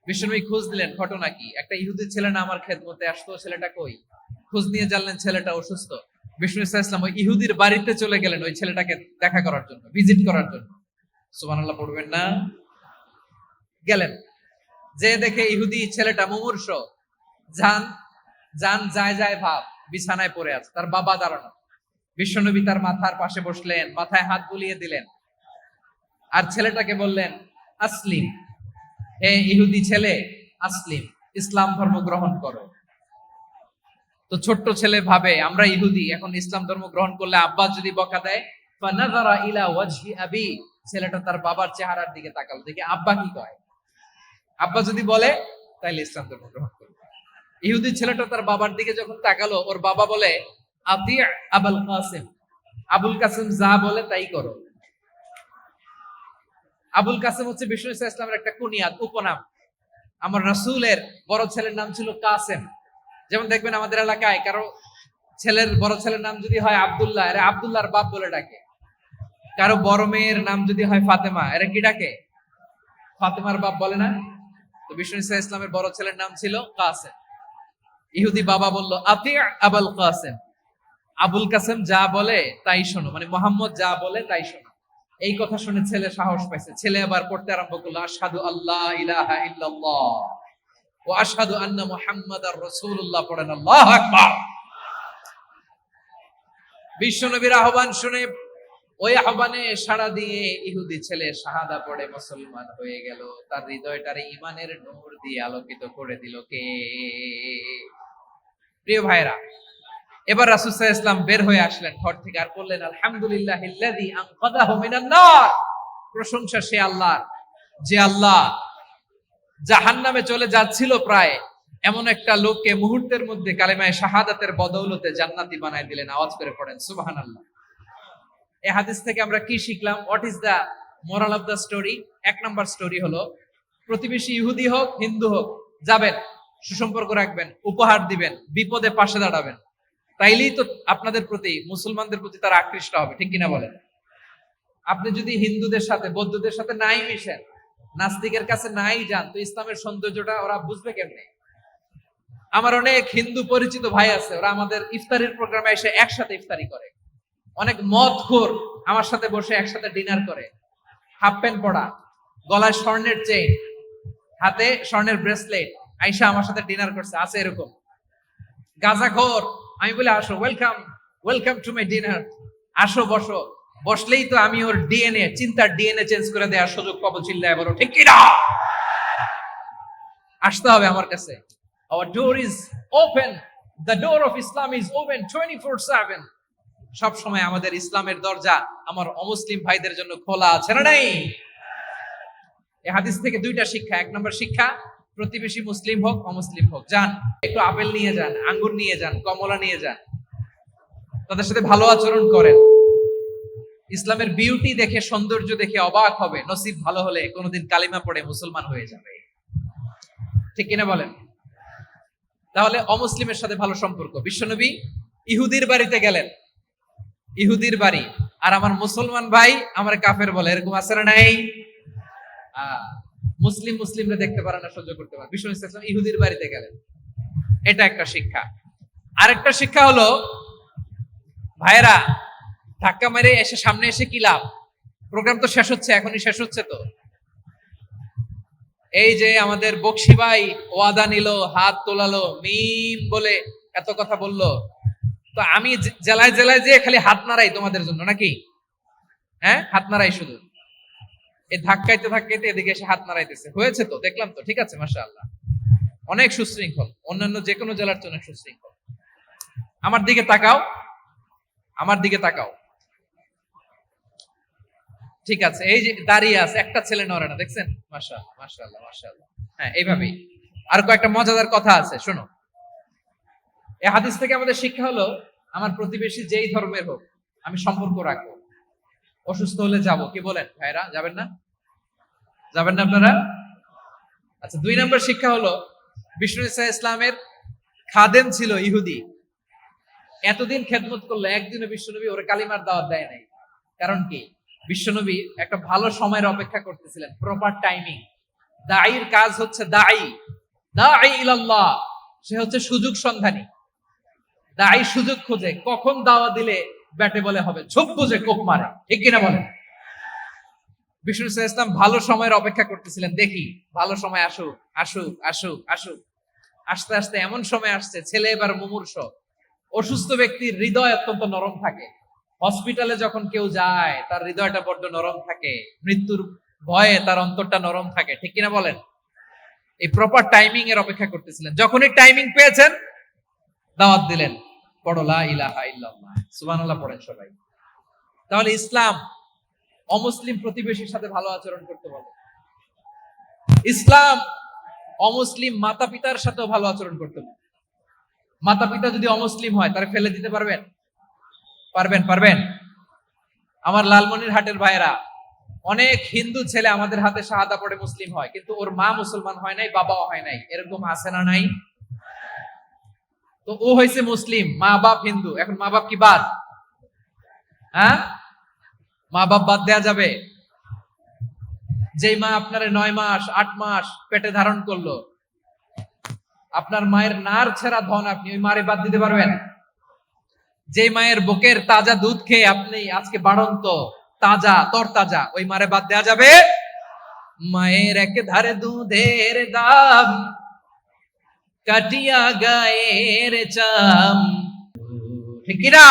A: বিশ্বনবী খোঁজ দিলেন, ঘটনা কি? একটা ইহুদি ছেলে না আমার খেদমতে আসতো, ছেলেটা কই? খোঁজ নিয়ে জানলেন ছেলেটা অসুস্থ। বিষ্ণু ইসলাম ওই ইহুদির বাড়িতে চলে গেলেন ওই ছেলেটাকে দেখা করার জন্য, ভিজিট করার জন্য। সুবহানাল্লাহ পড়বেন না? গেলেন, যে দেখে ইহুদি ছেলেটা মুমূর্ষ, জান জান যায় যায় ভাব, বিছানায় পড়ে আছে, তার বাবা দাঁড়ানো। বিশ্বনবী তার মাথার পাশে বসলেন, মাথায় হাত বুলিয়ে দিলেন, আর ছেলেটাকে বললেন, আসলিম, হে ইহুদি ছেলে, আসলিম, ইসলাম ধর্ম গ্রহণ করো। তো ছোট্ট ছেলে ভাবে আমরা ইহুদি, এখন ইসলাম ধর্ম গ্রহণ করলে আব্বা যদি বকা দেয়, ফানাযারা ইলা ওয়াজহি আবি, ছেলেটা তার বাবার চেহারার দিকে তাকালো, দেখে আব্বা কি কয়। আব্বা যদি বলে তাহলে ইসলাম ধর্ম গ্রহণ করবে। ইহুদি ছেলেটা তার বাবার দিকে যখন তাকালো, ওর বাবা বলে, আতি আবুল কাসিম, আবুল কাসিম যা বলে তাই করো। আবুল কাসিম হচ্ছে বিষ্ণু ইসলামের একটা কুনিয়াত, উপনাম। আমার রাসূলের বড় ছেলের নাম ছিল কাসেম। যেমন দেখবেন আমাদের এলাকায় কারো ছেলের বড় ছেলের নাম যদি হয় আব্দুল্লাহ, এরা আব্দুল্লাহর বাপ বলে ডাকে। কারো বড় মেয়ের নাম যদি হয় ফাতেমা, এরা কি ডাকে? ফাতেমার বাপ বলে না? তো বিষ্ণু ইসলামের বড় ছেলের নাম ছিল কাসেম। ইহুদি বাবা বলল, আতি আবুল কাসেম, আবুল কাসেম যা বলে তাই শোনো, মানে মোহাম্মদ যা বলে তাই শোনো। এই কথা শুনে ছেলে সাহস পাইছে, ছেলে আবার পড়তে আরম্ভ করলো, আশহাদু আল্লাহ ইলাহা ইল্লাল্লাহ ওয়া আশহাদু আন্না মুহাম্মাদার রাসূলুল্লাহ, পড়েন আল্লাহু আকবার। বিশ্বনবীর আহ্বান শুনে ওই আহ্বানে সাড়া দিয়ে ইহুদি ছেলে শাহাদা পড়ে মুসলমান হয়ে গেল। তার হৃদয়টারে ঈমানের নূর দিয়ে আলোকিত করে দিল কে? প্রিয় ভাইরা, এবার রাসূল সাল্লাল্লাহু আলাইহি ওয়াসাল্লাম বের হয়ে আসলেন ঘর থেকে, আর বললেন, আলহামদুলিল্লাহিল্লাযী আনকাযাহু মিনান নার, প্রশংসা সে আল্লাহর, যে আল্লাহ জাহান্নামে চলে যাচ্ছিল প্রায় এমন একটা লোককে মুহূর্তের মধ্যে কালেমায়ে শাহাদাতের বদৌলতে জান্নাতি বানায় দিলেন। আওয়াজ করে পড়েন সুবহানাল্লাহ। এই হাদিস থেকে আমরা কি শিখলাম? What is the moral of the story? এক নাম্বার স্টোরি হলো, প্রতিবেশী ইহুদি হোক হিন্দু হোক, যাবেন, সুসম্পর্ক রাখবেন, উপহার দিবেন, বিপদে পাশে দাঁড়াবেন, তাইলেই তো আপনাদের প্রতি, মুসলমানদের প্রতি তারা আকৃষ্ট হবে, ঠিক কিনা বলেন? আপনি যদি হিন্দুদের সাথে বৌদ্ধদের সাথে নাই মিশেন, নাস্তিকের কাছে নাই যান, তো ইসলামের সৌন্দর্যটা ওরা বুঝবে কেমনে? আমার অনেক হিন্দু পরিচিত ভাই আছে, ওরা আমাদের ইফতারির প্রোগ্রামে এসে একসাথে ইফতারি করে। অনেক মদখোর আমার সাথে বসে একসাথে ডিনার করে, হাফ প্যান্ট পরা, গলায় স্বর্ণের চেইন, হাতে স্বর্ণের ব্রেসলেট, আইসা আমার সাথে ডিনার করছে, আছে এরকম। গাঁজাখোর, আমি বলে আসো, welcome, welcome to my dinner, আসো বসো, বসলেই তো আমি ওর ডিএনএ, চিন্তার ডিএনএ চেঞ্জ করে দেওয়ার সুযোগ পাবো, চিল্লায় বলো ঠিক কি না? আসতে হবে আমার কাছে। Our door is open, the door of Islam is open 24/7। সব সময় আমাদের ইসলামের দরজা আমার অমুসলিম ভাইদের জন্য খোলা আছে না নাই? এই হাদিস থেকে দুইটা শিক্ষা। এক নম্বর শিক্ষা, প্রতিবেশী মুসলিম হোক অমুসলিম হোক, যান একটু আপেল নিয়ে যান, আঙ্গুর নিয়ে যান, কমলা নিয়ে যান, তাদের সাথে ভালো আচরণ করেন। ইসলামের বিউটি দেখে, সৌন্দর্য দেখে অবাক হবে, নসিব ভালো হলে কোনোদিন কালিমা পড়ে মুসলমান হয়ে যাবে, ঠিক কিনা বলেন? তাহলে অমুসলিমের সাথে ভালো সম্পর্ক। বিশ্বনবী ইহুদির বাড়িতে গেলেন, ইহুদির বাড়ি, আর আমার মুসলমান ভাই আমার কাফের বলে, এরকম আছে না নাই? মুসলিম মুসলিমরা দেখতে পারে না, সহ্য করতে পারে। বিশ্বনবী সাল্লাল্লাহু আলাইহি ওয়াসাল্লাম ইহুদির বাড়িতে গেলেন, এটা একটা শিক্ষা। আরেকটা শিক্ষা হলো, ভাইরা ধাক্কা মেরে এসে সামনে এসে কি লাভ? প্রোগ্রাম তো শেষ হচ্ছে, এখনই শেষ হচ্ছে। তো এই যে আমাদের বকশি ভাই ওয়াদা নিল, হাত তোলালো, মিম বলে এত কথা বললো, তো আমি জেলায় জেলায় যে খালি হাত নাড়াই তোমাদের জন্য নাকি? হ্যাঁ, হাত নাড়াই শুধু, এই ধাক্কাইতে ধাক্কাইতে এদিকে এসে হাত নাড়াইতেছে, হয়েছে তো, দেখলাম তো, ঠিক আছে, মাশাআল্লাহ, অনেক সুশৃঙ্খল, অন্যান্য যে কোনো জেলার জন্য সুশৃঙ্খল। আমার দিকে তাকাও, আমার দিকে তাকাও, ঠিক আছে, এই যে দাঁড়িয়ে আছে, একটা ছেলে নড়ে না, দেখছেন? মাশাআল্লাহ মাশাআল্লাহ মাশাআল্লাহ। হ্যাঁ, এইভাবেই। আর কয়েকটা মজাদার কথা আছে, শোনো। এই হাদিস থেকে আমাদের শিক্ষা হলো, আমার প্রতিবেশী যেই ধর্মের হোক আমি সম্পর্ক রাখবো। অসুস্থ হলে যাব, কি বলেন ভাইরা? যাবেন না? যাবেন না আপনারা? আচ্ছা, 2 নম্বর শিক্ষা হলো, বিষ্ণু ইসলামের খাদেম ছিল ইহুদি, এতদিন খেদমত করলো, একদিনও বিশ্বনবী ওরে কালিমার দাওয়াত দেয় নাই। কারণ কি? বিশ্বনবী একটা ভালো সময়ের অপেক্ষা করতেছিলেন, প্রপার টাইমিং। দাঈর কাজ হচ্ছে দাঈ, দাঈ ইলাল্লাহ, সে হচ্ছে সুযোগ সন্ধানী। দায়ী সুযোগ খোঁজে, কখন দাওয়া দিলে ব্যাটে বলে হবে, ঝোপ বুঝে কোপ মারে, ঠিক কিনা বলেন? বিষ্ণু ইসলাম ভালো সময়ের অপেক্ষা করতেছিলেন, দেখি ভালো সময় আসুক আসুক আসুক আসুক। আস্তে আস্তে এমন সময় আসছে, ছেলে এবার মুমূর্ষ। অসুস্থ ব্যক্তির হৃদয় অত্যন্ত নরম থাকে। হসপিটালে যখন কেউ যায় তার হৃদয়টা বড্ড নরম থাকে, মৃত্যুর ভয়ে তার অন্তরটা নরম থাকে, ঠিক কিনা বলেন? এই প্রপার টাইমিং এর অপেক্ষা করতেছিলেন, যখনই টাইমিং পেয়েছেন দাওয়াত দিলেন, পড়ো লা ইলাহা ইল্লাল্লাহ, সুবহানাল্লাহ পড়েন সবাই। তাহলে ইসলাম অমুসলিম প্রতিবেশীর সাথে ভালো আচরণ করতে বলে। ইসলাম অমুসলিম মাতা পিতার সাথেও ভালো আচরণ করতে বলে। মাতা পিতা যদি অমুসলিম হয় তারা ফেলে দিতে পারবেন? পারবেন? পারবেন? আমার লালমনিরহাটের ভাইরা, অনেক হিন্দু ছেলে আমাদের হাতে শাহাদা পড়ে মুসলিম হয়, কিন্তু ওর মা মুসলমান হয় নাই, বাবাও হয় নাই, এরকম আছে না নাই? তো ও হয়েছে মুসলিম, মা বাপ হিন্দু, এখন মা বাপ কি বাদ? হ্যাঁ, মা বাপ বাদ দেয়া যাবে? যেই মা আপনার 9 মাস 8 মাস পেটে ধারণ করলো, আপনার মায়ের নার ছেঁড়া ধন, আপনি ওই মারে বাদ দিতে পারবেন? যে মায়ের বুকের তাজা দুধ খেয়ে আপনি আজকে বাড়ন্ত তাজা তরতাজা, ওই মারে বাদ দেয়া যাবে? মায়ের এক ধারে দুধের দাম, কাটিয়া গায়ের চাম, ঠিক কিনা?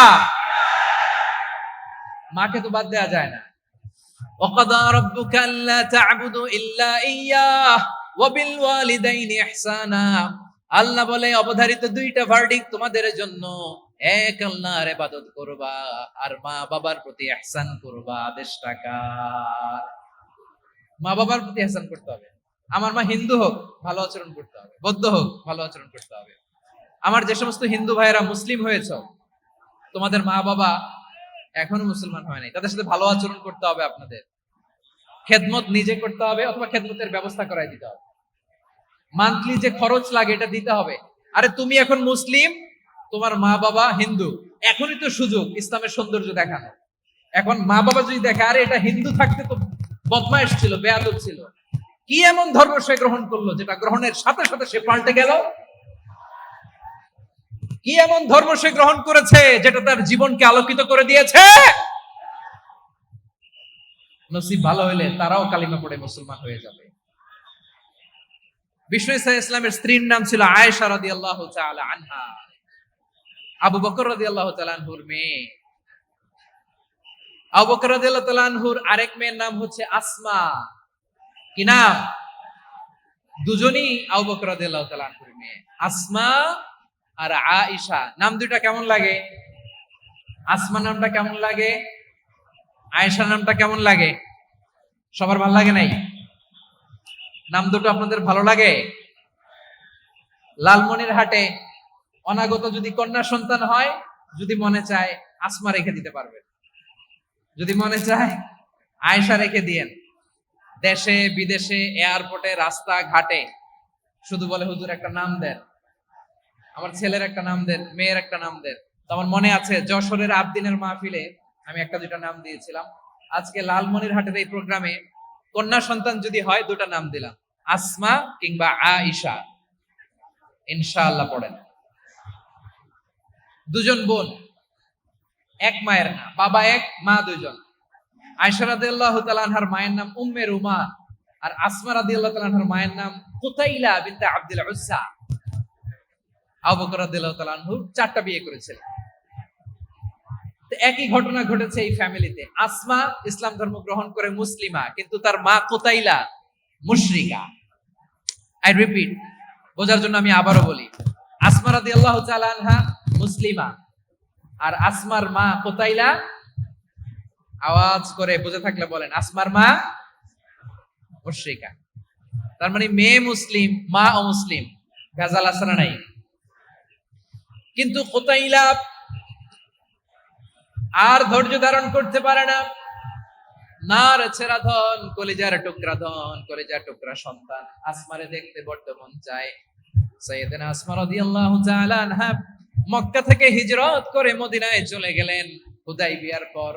A: মাকে তো বাদ দেয়া যায় না। وقضى ربك ألا تعبدوا إلا إياه وبالوالدين إحسانا। আল্লাহ বলে অবধারিত দুইটা ভার্ডিক্ট তোমাদের জন্য, এক আল্লাহর ইবাদত করবা আর মা বাবার প্রতি ইহসান করবা। আদেশটা কার? মা বাবার প্রতি ইহসান করতে হবে। আমার মা হিন্দু হোক ভালো আচরণ করতে হবে, বৌদ্ধ হোক ভালো আচরণ করতে হবে। আমার যে সমস্ত হিন্দু ভাইয়েরা মুসলিম হয়েছে, তোমাদের মা বাবা এখনো মুসলমান হয় নাই, তাদের সাথে ভালো আচরণ করতে হবে। আপনাদের খেদমত নিজে করতে হবে অথবা খেদমতের ব্যবস্থা করাই দিতে হবে। মান্থলি যে খরচ লাগে এটা দিতে হবে। আরে তুমি এখন মুসলিম, তোমার মা বাবা হিন্দু, এখনই তো সুযোগ ইসলামের সৌন্দর্য দেখানো। এখন মা বাবা যদি দেখে আরে এটা হিন্দু থাকতে তো বদমাইশ ছিল, বেয়াদব ছিল, কি এমন ধর্ম সে গ্রহণ করলো যেটা গ্রহণের সাথে সাথে সে পাল্টে গেল? কি এমন ধর্ম সে গ্রহণ করেছে যেটা তার জীবনকে আলোকিত করে দিয়েছে? নসিব ভালো হইলে তারাও কালিমা পড়ে মুসলমান হয়ে যাবে। বিষ্ণু ইসলামের স্ত্রীর নাম ছিল আয়েশা রাদিয়াল্লাহু তাআলা আনহা, আবু বকর রাদিয়াল্লাহু তাআলা আনহুর মেয়ে। আবু বকর রাদিয়াল্লাহু তাআলা আনহুর আরেক মেয়ের নাম হচ্ছে আসমা। কি নাম? দুজনই আবু বকর রাদিয়াল্লাহু তাআলা আনহুর মেয়ে, আসমা আর আয়েশা। নাম দুইটা কেমন লাগে? আসমা নামটা কেমন লাগে? আয়েশা নামটা কেমন লাগে? সবার ভালো লাগে নাই? নাম দুটো আপনাদের ভালো লাগে? লালমনিরহাটে অনাগত যদি কন্যা সন্তান হয়, যদি মনে চায় আসমা রেখে দিতে পারবেন, যদি মনে চায় আয়েশা রেখে দিয়েন। দেশে বিদেশে এয়ারপোর্টে রাস্তা ঘাটে শুধু বলে হুজুর একটা নাম দেন, আমার ছেলের একটা নাম দেন, মেয়ের একটা নাম দেন। তো আমার মনে আছে যশোরের আবদিনের মাহফিলে আমি একটা দুইটা নাম দিয়েছিলাম। আজকে লালমনিরহাটের এই প্রোগ্রামে কন্যা সন্তান যদি হয় দুটা নাম দিলাম, আসমা কিংবা আয়েশা। ইনশাআল্লাহ পড়েন। দুজন বোন, এক মায়ের না, বাবা এক মা দুইজন। আয়েশা রাদিয়াল্লাহু তাআলা আনহার মায়ের নাম উম্মে রুমান, আর আসমা রাদিয়াল্লাহু তাআলা আনহার মায়ের নাম কুতাইলা বিনতে আব্দুল উজ্জা। আবু বকর রাদিয়াল্লাহু তাআলা আনহু 4টা বিয়ে করেছিলেন। তো একই ঘটনা ঘটেছে এই ফ্যামিলিতে। আসমা ইসলাম ধর্ম গ্রহণ করে মুসলিমা, কিন্তু তার মা কুতাইলা মুশরিকা। আই রিপিট, বোঝার জন্য আমি আবারও বলি, আসমা রাদিয়াল্লাহু তাআলা আনহা মুসলিমা, আর আসমার মা কুতাইলা, আওয়াজ করে বুঝে থাকলে বলেন, আসমার মা মুশরিকা। তার মানে মেয়ে মুসলিম, মা অমুসলিম। ভেজাল আছে না নাই? কিন্তু কুতাইলা আর ধৈর্য ধারণ করতে পারে না। নার ছেঁড়া ধন, কলিজার টুকরা ধন, কলিজার টুকরা সন্তান আসমারে দেখতে বড্ড মন চায়। সাইয়েদনা আসমা রাদিয়াল্লাহু তাআলা আনহা মক্কা থেকে হিজরত করে মদিনায় চলে গেলেন হুদাইবিয়ার পর।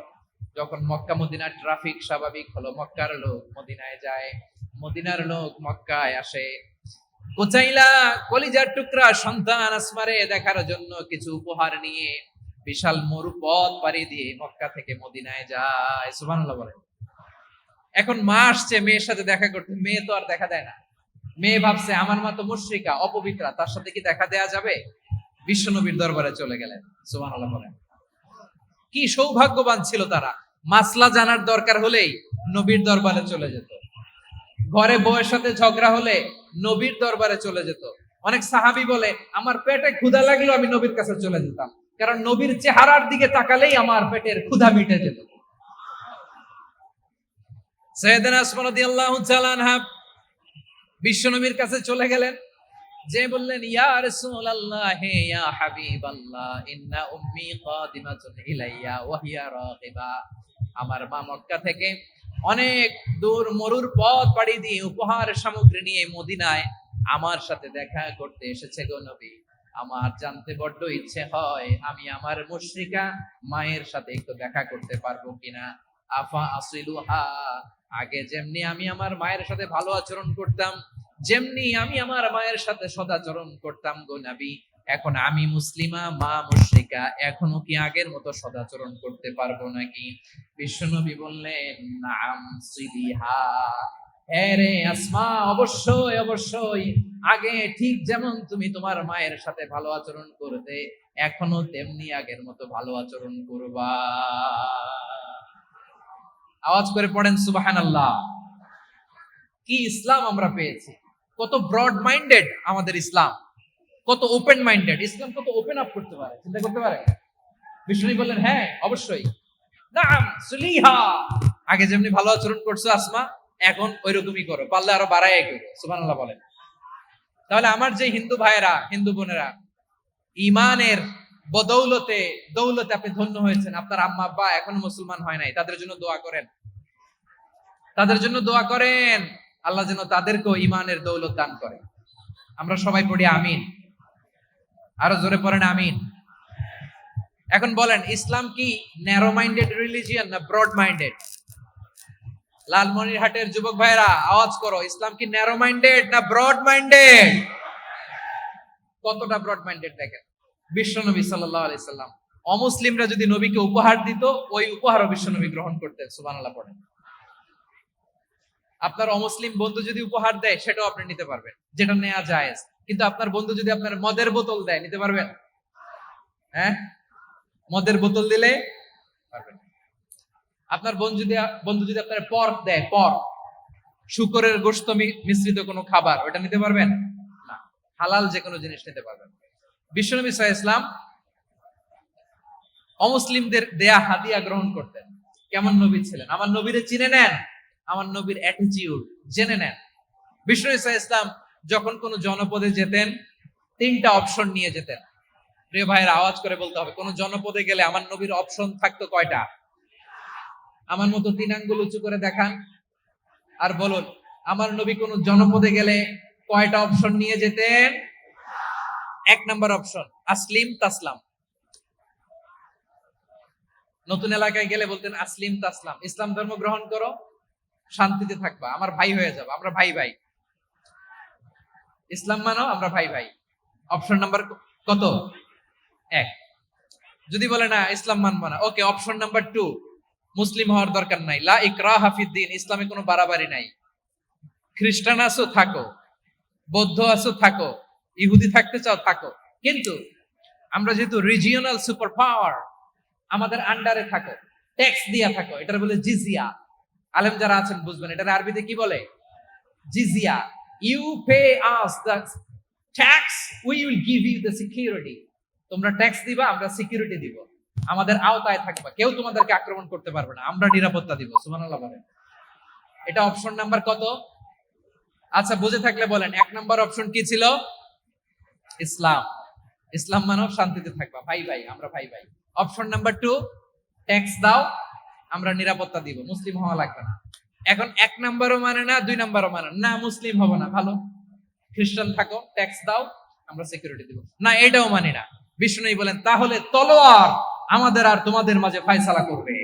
A: যখন মক্কা মদিনার ট্রাফিক স্বাভাবিক হলো, মক্কার লোক মদিনায় যায়, মদিনার লোক মক্কায় আসে। কোচাইলা কলিজার টুকরা সন্তান আসমারে দেখার জন্য কিছু উপহার নিয়ে বিশাল মরু পথ পাড়ি দিয়ে মক্কা থেকে মদিনায় যায়। সুবহানাল্লাহ বলেন। এখন মা আসছে মেয়ের সাথে দেখা করতে, মেয়ে তো আর দেখা দেয় না। মেয়ে ভাবছে আমার মা তো মুশরিকা, অপবিত্রা, তার সাথে কি দেখা দেয়া যাবে? বিশ্বনবীর দরবারে চলে গেলেন। সুবহানাল্লাহ বলেন। কি সৌভাগ্যবান ছিল তারা, মাসলা জানার দরকার হলেই নবীর দরবারে চলে যেত। ঘরে বউয়ের সাথে ঝগড়া হলে নবীর দরবারে চলে যেত। অনেক সাহাবী বলে আমার পেটে ক্ষুধা লাগলো আমি নবীর কাছে চলে যেতাম, কারণ নবীর চেহারার দিকে তাকালেই আমার পেটের ক্ষুধা মিটে যেত। সাইয়েদনা উসমান রাদিয়াল্লাহু তাআলা আনহা বিশ্বনবীর কাছে চলে গেলেন, যে বললেন ইয়া রাসূলুল্লাহ ইয়া হাবিবাল্লাহ ইন্না উম্মি কাদিমাতুন ইলাইয়া ওয়া হিয়া রাগিবা। আমার মা মক্কা থেকে অনেক দূর মরুর পথ পাড়ি দিয়ে উপহার সামগ্রী নিয়ে মদিনায় আমার সাথে দেখা করতে এসেছে গো নবী। আমার জানতে বড্ড ইচ্ছে হয় আমি আমার মুশরিকা মায়ের সাথে একটু দেখা করতে পারবো কিনা। আফা আসিলুহা, আগে যেমনি আমি আমার মায়ের সাথে ভালো আচরণ করতাম, যেমনি আমি আমার মায়ের সাথে সদাচরণ করতাম গো নবী, এখন আমি মুসলিমা মা মুশরিকা, এখনো কি আগের মতো সদাচরণ করতে পারবো নাকি? বিশ্বনবী বললেন নাম সিলিহা, হ্যাঁ রে আসমা, অবশ্যই অবশ্যই, আগে ঠিক যেমন তুমি তোমার মায়ের সাথে ভালো আচরণ করতে, এখনো তেমনি আগের মতো ভালো আচরণ করবা। আওয়াজ করে পড়েন সুবহানাল্লাহ। কি ইসলাম আমরা পেয়েছি, কত ব্রড মাইন্ডেড আমাদের ইসলাম, কত ওপেন মাইন্ডেড ইসলাম, কত ওপেন আপ করতে পারে, চিন্তা করতে পারে। বিষ্ণু বললেন হ্যাঁ অবশ্যই, নাম সুলিহা, আগে যেমনি ভালো আচরণ করছো আসমা, এখন ওইরকমই করো, পারলে আরো বাড়াই করো। সুবহানাল্লাহ বলেন। তাহলে আমার যে হিন্দু ভাইয়েরা, হিন্দু বোনেরা, ইমানের বদৌলতে দৌলতে আপনি ধন্য হয়েছেন, আপনার আম্মা আব্বা এখনো মুসলমান হয় নাই, তাদের জন্য দোয়া করেন, তাদের জন্য দোয়া করেন, আল্লাহ যেন তাদেরকেও ইমানের দৌলত দান করে। আমরা সবাই পড়ি আমিন, আরো জোরে পড়েন আমিন। এখন বলেন ইসলাম কি ন্যারো মাইন্ডেড রিলিজিয়ন না ব্রড মাইন্ডেড? লালমনিরহাটের যুবক ভাইরা আওয়াজ করো, ইসলাম কি ন্যারো মাইন্ডেড না ব্রড মাইন্ডেড? কতটা ব্রড মাইন্ডেড দেখেন। বিশ্বনবী সাল্লাল্লাহু আলাইহি সাল্লাম অমুসলিমরা যদি নবীকে উপহার দিত, ওই উপহারও বিশ্বনবী গ্রহণ করতেন। সুবহানাল্লাহ পড়েন। আপনার অমুসলিম বন্ধু যদি উপহার দেয় সেটাও আপনি নিতে পারবেন, যেটা নেওয়া জায়েজ। কিন্তু আপনার বন্ধু যদি আপনার মদের বোতল দেয়, নিতে পারবেন? হ্যাঁ, মদের বোতল দিলে পারবেন। আপনার বন্ধু যদি আপনার পর্ক দেয়, পর্ক, শুকরের গোশত মিশ্রিত কোনো খাবার, ওটা নিতে পারবেন না। হালাল যে কোনো জিনিস নিতে পারবেন। বিশ্বনবী সাল্লাল্লাহু আলাইহি ওয়াসাল্লাম অমুসলিমদের দেয়া হাদিয়া গ্রহণ করতেন। কেমন নবী ছিলেন, আমার নবীরে চিনে নেন, আমার নবীর অ্যাটিটিউড জেনে নেন। বিষ্ণু ইসা ইসলাম যখন কোন জনপদে যেতেন, তিনটা অপশন নিয়ে যেতেন। প্রিয় ভাইয়ের আওয়াজ করে বলতে হবে, কোন জনপদে গেলে আমার নবীর অপশন থাকতো কয়টা? আমার মতো 3 আঙ্গুল উঁচু করে দেখান আর বলুন, আমার নবী কোন জনপদে গেলে কয়টা অপশন নিয়ে যেতেন? 1 নাম্বার অপশন আসলিম তাসলাম। নতুন এলাকায় গেলে বলতেন আসলিম তাসলাম, ইসলাম ধর্ম গ্রহণ করো, শান্তিতে থাকবা, আমার ভাই হয়ে যাবে, আমরা ভাই ভাই, ইসলাম মানো, আমরা ভাই ভাই। অপশন নাম্বার কত? 1। যদি বলে না ইসলাম মানবো না, ওকে, অপশন নাম্বার 2, মুসলিম হওয়ার দরকার নাই, লা ইকরাহা ফিদ্দিন, ইসলামে কোনো বাড়াবাড়ি নাই, খ্রিস্টান আছো থাকো, বৌদ্ধ আছো থাকো, ইহুদি থাকতে চাও থাকো, কিন্তু আমরা যেহেতু রিজিওনাল সুপার পাওয়ার, আমাদের আন্ডারে থাকো, ট্যাক্স দিয়া থাকো, এটার বলে জিজিয়া। আলেম যারা আছেন বুঝবেন, এটার আরবিতে কি বলে? জিজিয়া। You pay us the tax, we will give you the security. তোমরা ট্যাক্স দিবা, আমরা সিকিউরিটি দিব, আমাদের আওতায় থাকবা, কেউ তোমাদেরকে আক্রমণ করতে পারবে না, আমরা নিরাপত্তা দিব। সুবহানাল্লাহ বলেন। এটা অপশন নাম্বার কত? আচ্ছা, বুঝে থাকলে বলেন 1 নাম্বার অপশন কি ছিল? ইসলাম। ইসলাম মানো, শান্তিতে থাকবা, ভাই ভাই, আমরা ভাই ভাই। অপশন নাম্বার 2, ট্যাক্স দাও, আমরা নিরাপত্তা দিব, মুসলিম হওয়া লাগবে না। এখন 1 নাম্বারও মানে না, 2 নাম্বারও মানে না, মুসলিম হবো না, ভালো, খ্রিস্টান থাকো, ট্যাক্স দাও, আমরা সিকিউরিটি দিব না, এটাও মানি না। বিষ্ণু বলেন তাহলে তলোয়ার আমাদের আর তোমাদের মাঝে ফয়সালা করবে,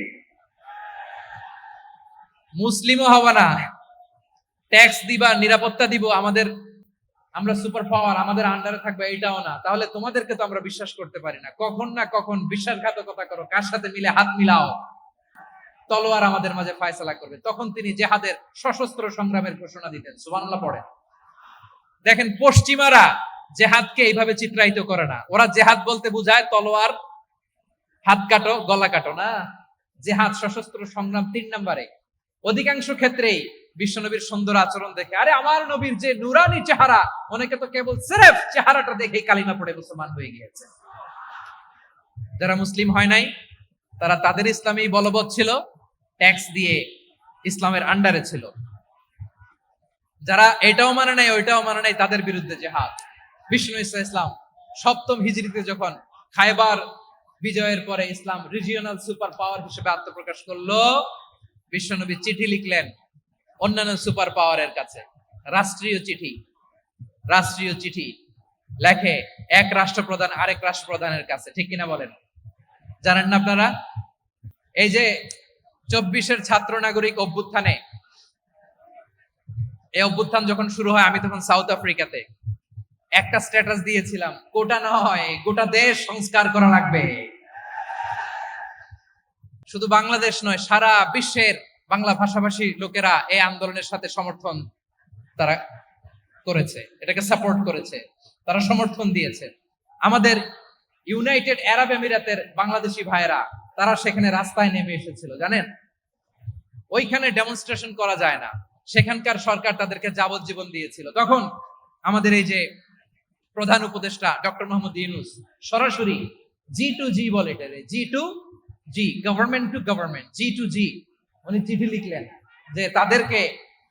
A: মুসলিমও হবা না, ট্যাক্স দিবা, নিরাপত্তা দিব, আমরা সুপার পাওয়ার, আমাদের আন্ডারে থাকবে, এটাও না। তাহলে তোমাদেরকে তো আমরা বিশ্বাস করতে পারি না। কখন না কখন বিশ্বাসঘাতকতা করো, কার সাথে মিলে হাত মিলাও, তলোয়ার আমাদের মাঝে ফয়সালা করবে। তখন তিনি জেহাদের সশস্ত্র সংগ্রামের ঘোষণা দিতেন। সুবহানাল্লাহ পড়ে। দেখেন, পশ্চিমারা জেহাদকে এইভাবে চিত্রায়িত করে না। ওরা জেহাদ বলতে বুঝায় তলোয়ার, হাত কাটো, গলা কাটো না। জেহাদ সশস্ত্র সংগ্রাম 3 নম্বরে। অধিকাংশ ক্ষেত্রেই বিশ্বনবীর সুন্দর আচরণ দেখে, আরে আমার নবীর যে নুরানি চেহারা, অনেকে তো কেবল সিরেফ চেহারাটা দেখে কালিমা পড়ে মুসলমান হয়ে গিয়েছে। যারা মুসলিম হয় নাই তারা তাদের ইসলামী বলবৎ ছিল, ট্যাক্স দিয়ে ইসলামের আন্ডারে ছিল। যারা এটাও মানে নাই ওইটাও মানে নাই, তাদের বিরুদ্ধে জেহাদ। বিষ্ণু ইসলাম 7ম হিজরিতে যখন খায়বার বিজয়ের পরে ইসলাম রিজিওনাল সুপার পাওয়ার হিসেবে আত্মপ্রকাশ করলো, বিশ্বনবী চিঠি লিখলেন অন্যান্য সুপার পাওয়ারের কাছে। রাষ্ট্রীয় চিঠি লেখে এক রাষ্ট্রপ্রধান আরেক রাষ্ট্রপ্রধানের কাছে। ঠিক কিনা বলেন? জানেন না আপনারা? এই যে 24-এর ছাত্র নাগরিক অভ্যুত্থানে, এই অভ্যুত্থান যখন শুরু হয়, আমি তখন সাউথ আফ্রিকাতে একটা স্ট্যাটাস দিয়েছিলাম, কোটা নয় গোটা দেশ সংস্কার করা লাগবে। শুধু বাংলাদেশ নয়, সারা বিশ্বের বাংলা ভাষাভাষী লোকেরা এই আন্দোলনের সাথে সমর্থন তারা করেছে, এটাকে সাপোর্ট করেছে, তারা সমর্থন দিয়েছে। আমাদের ইউনাইটেড আরব আমিরাতের বাংলাদেশি ভাইয়েরা তারা সেখানে রাস্তায় নেমে এসেছিল, জানেন? ওইখানে ডেমনস্ট্রেশন করা যায় না, সেখানকার সরকার তাদেরকে যাবজ্জীবন দিয়েছিল। তখন আমাদের এই যে প্রধান উপদেষ্টা ডক্টর মোহাম্মদ ইউনূস সরাসরি G2G বলে, এটারে G2G, government to government, G2G, উনি চিঠি লিখলেন যে তাদেরকে,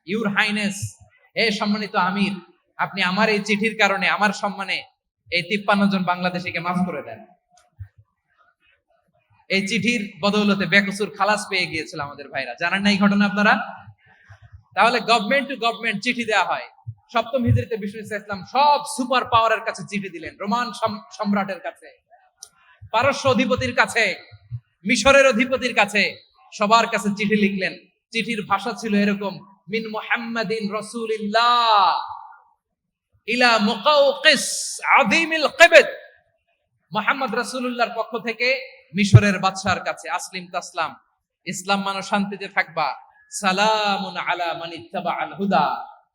A: ইউর হাইনেস, সম্মানিত আমির, আপনি আমার এই চিঠির কারণে আমার সম্মানে এই 53 জন বাংলাদেশিকে মাফ করে দেন। এই চিঠির বদৌলতে বেকসুর খালাস পেয়ে গিয়েছিল আমাদের ভাইরা। জানেন না এই ঘটনা আপনারা? তাহলে গভর্নমেন্ট টু গভর্নমেন্ট চিঠি দেওয়া হয়। 7ম হিজরিতে বিষ্ণু ইসলাম সব সুপার পাওয়ারের কাছে চিঠি দিলেন। রোমান সম্রাটের কাছে, পারস্য অধিপতির কাছে, মিশরের অধিপতির কাছে, সবার কাছে চিঠি লিখলেন। চিঠির ভাষা ছিল এরকম, মিন মুহাম্মাদিন রাসূলিল্লাহ ইলা মুকাওকিস আযীমিল কিবত, মুহাম্মদ রাসূলুল্লাহর পক্ষ থেকে মিশরের বাদশার কাছে, আসলিম তাসলাম, ইসলাম মানো শান্তিতে থাকবা, সালামুন আলা মান ইত্তাবাআল হুদা,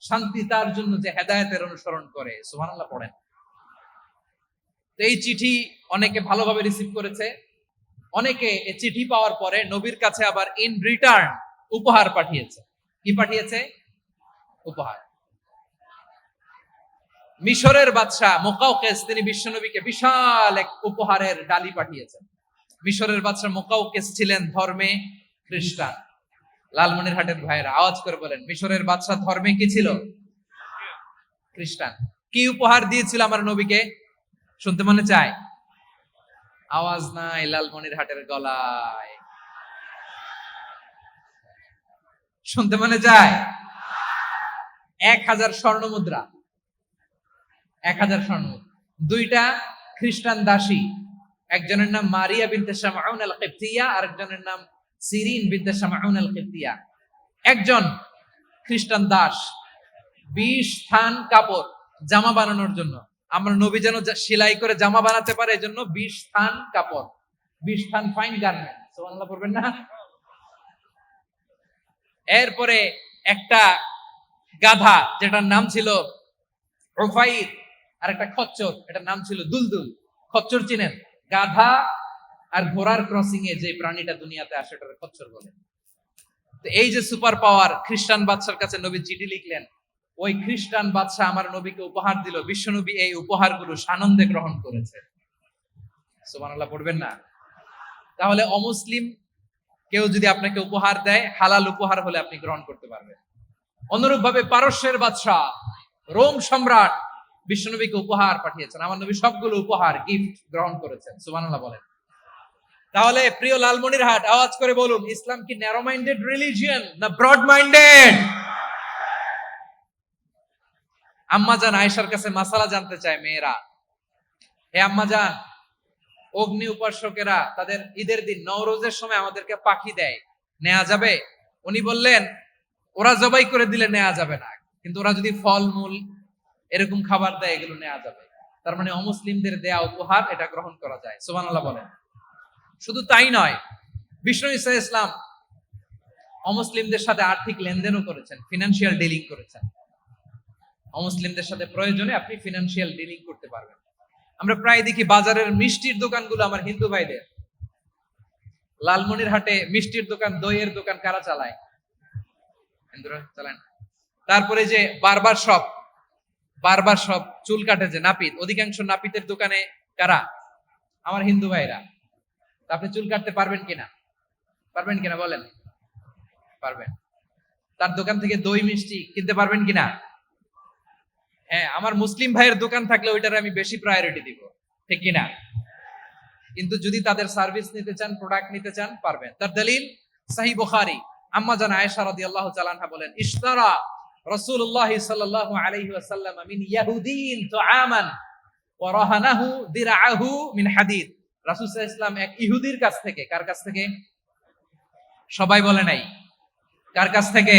A: শান্তি তার জন্য যে হেদায়েতের অনুসরণ করে। সুবহানাল্লাহ পড়েন। তো এই চিঠি অনেকে ভালোভাবে রিসিভ করেছে। অনেকে এই চিঠি পাওয়ার পরে নবীর কাছে আবার ইন রিটার্ন উপহার পাঠিয়েছে। কি পাঠিয়েছে? উপহার। মিশরের বাদশা মুকাওকিস তিনি বিশ্বনবীকে বিশাল এক উপহারের ডালি পাঠিয়েছেন। মিশরের বাদশা মুকাওকিস ছিলেন ধর্মে খ্রিস্টান। লালমনিরহাটের ভাইয়েরা আওয়াজ করে বলেন, মিশরের বাদশা ধর্মে কি ছিল? খ্রিস্টান। কি উপহার দিয়েছিল আমার নবীকে? শুনতে মনে চায়? আওয়াজ নাই লালমনিরহাটের গলায়, শুনতে মনে চায়? 1000 স্বর্ণ মুদ্রা, 1000 স্বর্ণ। 2টা খ্রিস্টান দাসী, একজনের নাম মারিয়া বিনতে শামউন আল কিবতিয়া, আরেকজনের নাম সিরিন বিনতে শামউন আল কিবতিয়া। একজন খ্রিস্টান দাস 20 থান কাপড় জামা বানানোর জন্য, আমরা নবী যেন সেলাই করে জামা বানাতে পারে এজন্য 20 থান কাপড়, 20 থান ফাইন গার্মেন্ট। সুবহানাল্লাহ পড়বেন না? এরপরে একটা গাধা যেটার নাম ছিল উফাইর, আর একটা খচ্চর, এটার নাম ছিল দুলদুল। খচ্চর চিনেন? গাধা আর ঘোড়ার ক্রসিং এ যে প্রাণীটা দুনিয়াতে আসে ওটাকে খচ্চর বলে। তো এই যে সুপার পাওয়ার খ্রিস্টান বাদশার কাছে নবী চিঠি লিখলেন, ওই খ্রিস্টান বাদশা আমার নবীকে উপহার দিল। বিশ্বনবী এই উপহারগুলো সানন্দে গ্রহণ করেছে। সুবহানাল্লাহ পড়বেন না? তাহলে অমুসলিম কেউ যদি আপনাকে উপহার দেয়, হালাল উপহার হলে আপনি গ্রহণ করতে পারবেন। অনুরূপ ভাবে পারস্যের বাদশা, রোম সম্রাট বিশ্বনবীকে উপহার পাঠিয়েছেন। আমার নবী সবগুলো উপহার, গিফট গ্রহণ করেছেন। সুবহানাল্লাহ বলেন। তাহলে প্রিয় লালমনিরহাট, আওয়াজ করে বলুন, ইসলাম কি ন্যারো মাইন্ডেড রিলিজিয়ন না ব্রড মাইন্ডেড? আম্মাজান আয়েশার কাছে মাসালা জানতে চায় মেয়েরা, হে আম্মাজান, অগ্নি উপাসকেরা তাদের ঈদের দিন নওরোজের সময় আমাদেরকে পাখি দেয়, নেওয়া যাবে? উনি বললেন, ওরা জবাই করে দিলে নেওয়া যাবে না, কিন্তু ওরা যদি ফলমূল এরকম খাবার দেয়, এগুলো নেওয়া যাবে। তার মানে অমুসলিমদের দেয়া উপহার এটা গ্রহণ করা যায়। সুবহানাল্লাহ বলেন। শুধু তাই নয়, বিষ্ণু ঈসা ইসলাম অমুসলিমদের সাথে আর্থিক লেনদেনও করেছেন, ফিনান্সিয়াল ডিলিং করেছেন। অমুসলিমদের সাথে প্রয়োজনে আপনি ফিনান্সিয়াল ডিলিং করতে পারবেন। আমরা প্রায় দেখি বাজারের মিষ্টির দোকানগুলো আমার হিন্দু ভাইদের। লালমনির হাটে মিষ্টির দোকান, দইয়ের দোকান কারা চালায়? হিন্দুরা চালায় না। তারপরে যে বারবার সব চুল কাটে যে নাপিত, অধিকাংশ নাপিতের দোকানে কারা? আমার হিন্দু ভাইরা। আপনি চুল কাটতে পারবেন কিনা? পারবেন কিনা বলেন? পারবেন। তার দোকান থেকে দই মিষ্টি কিনতে পারবেন কিনা? হ্যাঁ, আমার মুসলিম ভাইয়ের দোকান থাকলে ওইটার আমি বেশি প্রায়োরিটি দিব, ঠিক কিনা? কিন্তু যদি তাদের সার্ভিস নিতে চান, প্রোডাক্ট নিতে চান, পারবেন। তার দলিল সহিহ বুখারী, আম্মা জান আয়েশা রাদিয়াল্লাহু তাআলা আনহা বলেন, ইশতারা রাসূলুল্লাহ সাল্লাল্লাহু আলাইহি ওয়াসাল্লাম মিন ইয়াহুদিন তুআমান ওয়া রাহানাহু দিরআহু মিন হাদিদ। রাসূল সাল্লাল্লাহু আলাইহি ওয়াসাল্লাম এক ইহুদির কাছ থেকে, কার কাছ থেকে? সবাই বলে নাই। কার কাছ থেকে?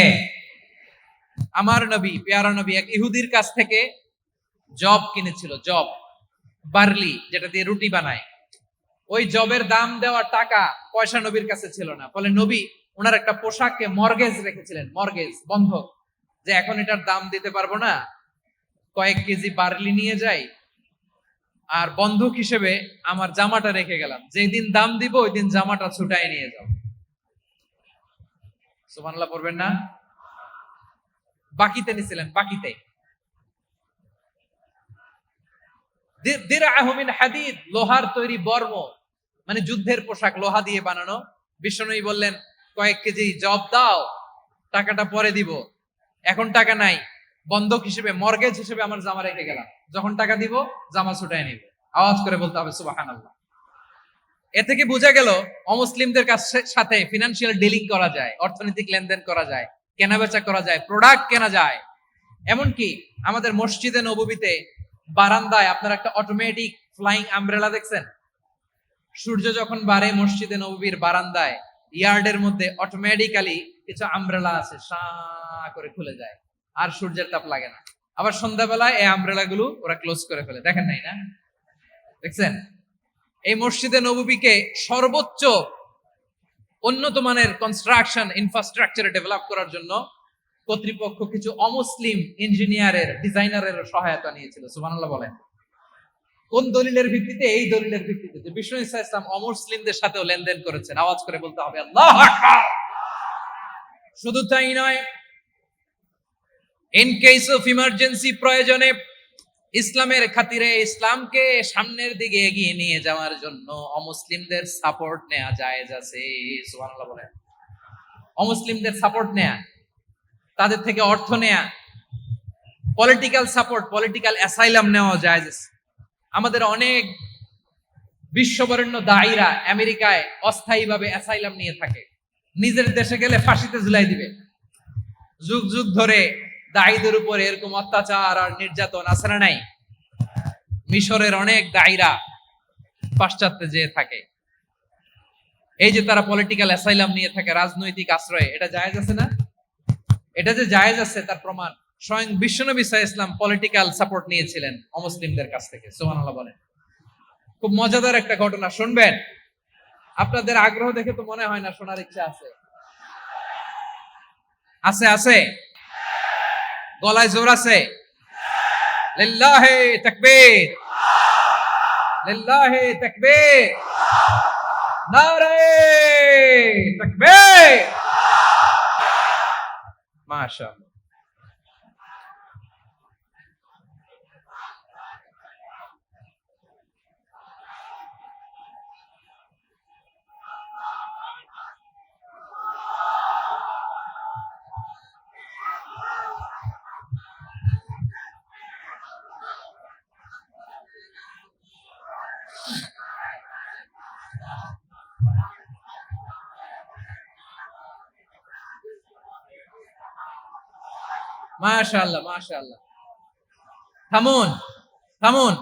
A: আমার নবী, পেয়ারা নবী এক ইহুদির কাছ থেকে জব কিনেছিল। জব, বার্লি, যেটা দিয়ে রুটি বানায়। ওই জবের দাম দেওয়ার টাকা পয়সা নবীর কাছে ছিল না। ফলে নবী ওনার একটা পোশাককে মর্গেজ রেখেছিলেন, মর্গেজ, বন্ধক, যে এখন এটার দাম দিতে পারবো না, কয়েক কেজি বার্লি নিয়ে যাই আর বন্ধক হিসেবে আমার জামাটা রেখে গেলাম, যেদিন দাম দিব ওই দিন জামাটা ছুটাই নিয়ে যাও। সুবহানাল্লাহ পড়বেন না? বাকিতে নিছিলেন, বাকিতে। দিরআহু মিন হাদিদ, লোহার তৈরি বর্ম, মানে যুদ্ধের পোশাক, লোহা দিয়ে বানানো। বিষ্ণুনবী বললেন, কয়েক কেজি জব দাও, টাকাটা পরে দিব, এখন টাকা নাই, বন্ধক হিসেবে, মর্গেজ হিসেবে আমার জামা রেখে গেলাম, যখন টাকা দিব জামা ছুটাই নিব। আওয়াজ করে বলতে হবে সুবহানাল্লাহ। এ থেকে বোঝা গেল অমুসলিমদের সাথে ফিনান্সিয়াল ডিলিং করা যায়, অর্থনৈতিক লেনদেন করা যায়, কেনাবেচা করা যায়, প্রোডাক্ট কেনা যায়। এমনকি আমাদের মসজিদে নববীতে বারান্দায় আপনার একটা অটোমেটিক ফ্লাইং আমব্রেলা দেখছেন? সূর্য যখন বাড়ে মসজিদে নববীর বারান্দায়, ইয়ার্ডের মধ্যে অটোমেটিক্যালি কিছু আমব্রেলা আছে, সা করে খুলে যায়, আর সূর্যের তাপ লাগে না। আবার সন্ধ্যাবেলায় এই আমব্রেলা গুলো ওরা ক্লোজ করে ফেলে, দেখেন নাই না? দেখছেন? এই মসজিদে নববীকে সর্বোচ্চ উন্নত মানের কনস্ট্রাকশন ইনফ্রাস্ট্রাকচারে ডেভেলপ করার জন্য কর্তৃপক্ষ কিছু অমুসলিম ইঞ্জিনিয়ারের, ডিজাইনারের সহায়তা নিয়েছিল। সুবহানাল্লাহ বলেন। কোন দলিলের ভিত্তিতে? এই দলিলের ভিত্তিতে যে বিষ্ণু ঈসা ইসলাম অমুসলিমদের সাথেও লেনদেন করেছেন। আওয়াজ করে বলতে হবে আল্লাহু আকবার। শুধু তাই নয়, ইন কেস অফ ইমার্জেন্সি, প্রয়োজনে ইসলামের খাতিরে, ইসলামকে সামনের দিকে এগিয়ে নিয়ে যাওয়ার জন্য অমুসলিমদের সাপোর্ট নেওয়া জায়েজ আছে। সুবহানাল্লাহ বলেন। অমুসলিমদের সাপোর্ট নেয়া, তাদের থেকে অর্থ নেয়া, পলিটিক্যাল সাপোর্ট, পলিটিক্যাল অ্যাসাইলাম নেওয়া জায়েজ আছে। আমাদের অনেক বিশ্ববরেণ্য দায়ীরা আমেরিকায় অস্থায়ীভাবে অ্যাসাইলাম নিয়ে থাকে, নিজের দেশে গেলে ফাঁসিতে ঝুলাই দিবে। যুগ যুগ ধরে দায়ীদের উপরে এরকম অত্যাচার আর নির্যাতন আছে না নাই? মিশরের অনেক দায়ীরা পাশ্চাত্যে যেয়ে থাকে। এই যে তারা পলিটিক্যাল অ্যাসাইলাম নিয়ে থাকে, রাজনৈতিক আশ্রয়, এটা জায়েজ আছে না? এটা যে জায়েজ আছে তার প্রমাণ স্বয়ং বিশ্বনবী সাল্লাল্লাহু আলাইহি ওয়াসাল্লাম পলিটিক্যাল সাপোর্ট নিয়েছিলেন অমুসলিমদের কাছ থেকে। সুবহানাল্লাহ বলেন। খুব মজাদার একটা ঘটনা, শুনবেন? আপনাদের আগ্রহ দেখে তো মনে হয় না শোনার ইচ্ছা আছে। আছে আছে? গলায় জোর আছে? লিল্লাহি তাকবীর, লিল্লাহি তাকবীর, নারে তাকবীর। মাশাআল্লাহ। মাশাআল্লাহ, মাশাআল্লাহ। থামুন, থামুন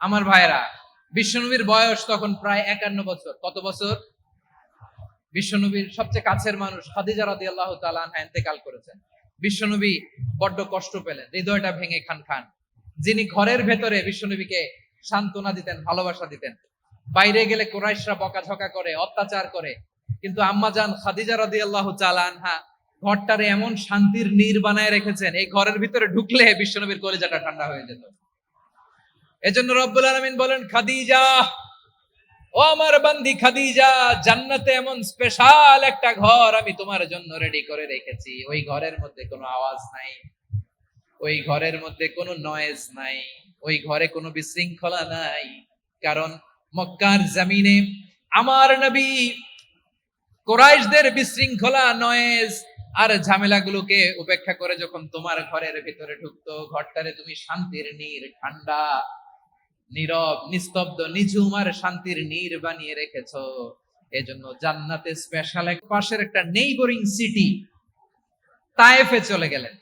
A: আমার ভাইরা। বিশ্বনবীর বয়স তখন প্রায় 51 বছর। কত বছর? বিশ্বনবীর সবচেয়ে কাছের মানুষ খাদিজা রাদিয়াল্লাহু তাআলা আনহা ইন্তেকাল করেছেন। বিশ্বনবী বড্ড কষ্ট পেলেন, হৃদয়টা ভেঙে খান খান। যিনি ঘরের ভেতরে বিশ্বনবীকে সান্ত্বনা দিতেন, ভালোবাসা দিতেন, বাইরে গেলে কুরাইশরা বকাঝকা করে, অত্যাচার করে, কিন্তু আম্মাজান খাদিজা রাদিয়াল্লাহু তাআলা আনহা ঘরটারে এমন শান্তির নীড় বানায় রেখেছেন, এই ঘরের ভিতরে ঢুকলে বিশ্বনবীর কলিজাটা ঠান্ডা হয়ে যেত। এজন্য রব্বুল আলামিন বলেন, খাদিজা, ও আমার বান্দি খাদিজা, জান্নাতে এমন স্পেশাল একটা ঘর আমি তোমার জন্য রেডি করে রেখেছি। ওই ঘরের মধ্যে কোনো আওয়াজ নাই, ওই ঘরের মধ্যে কোনো নয়েজ নাই, ওই ঘরে কোনো বিশৃঙ্খলা নাই। কারণ মক্কার জমিনে আমার নবী কুরাইশদের বিশৃঙ্খলা, নয়েজ আর ঝামেলাগুলোকে উপেক্ষা করে যখন তোমার ঘরের ভিতরে ঢুকতো, ঘরটারে তুমি শান্তির নীড়, ঠান্ডা, নীরব, নিস্তব্ধ, নিঝুম আর শান্তির নীড় বানিয়ে রেখেছো। এজন্য জান্নাতে স্পেশাল এক পাশের একটা নেইবরিং সিটি তায়েফে চলে গেলেন।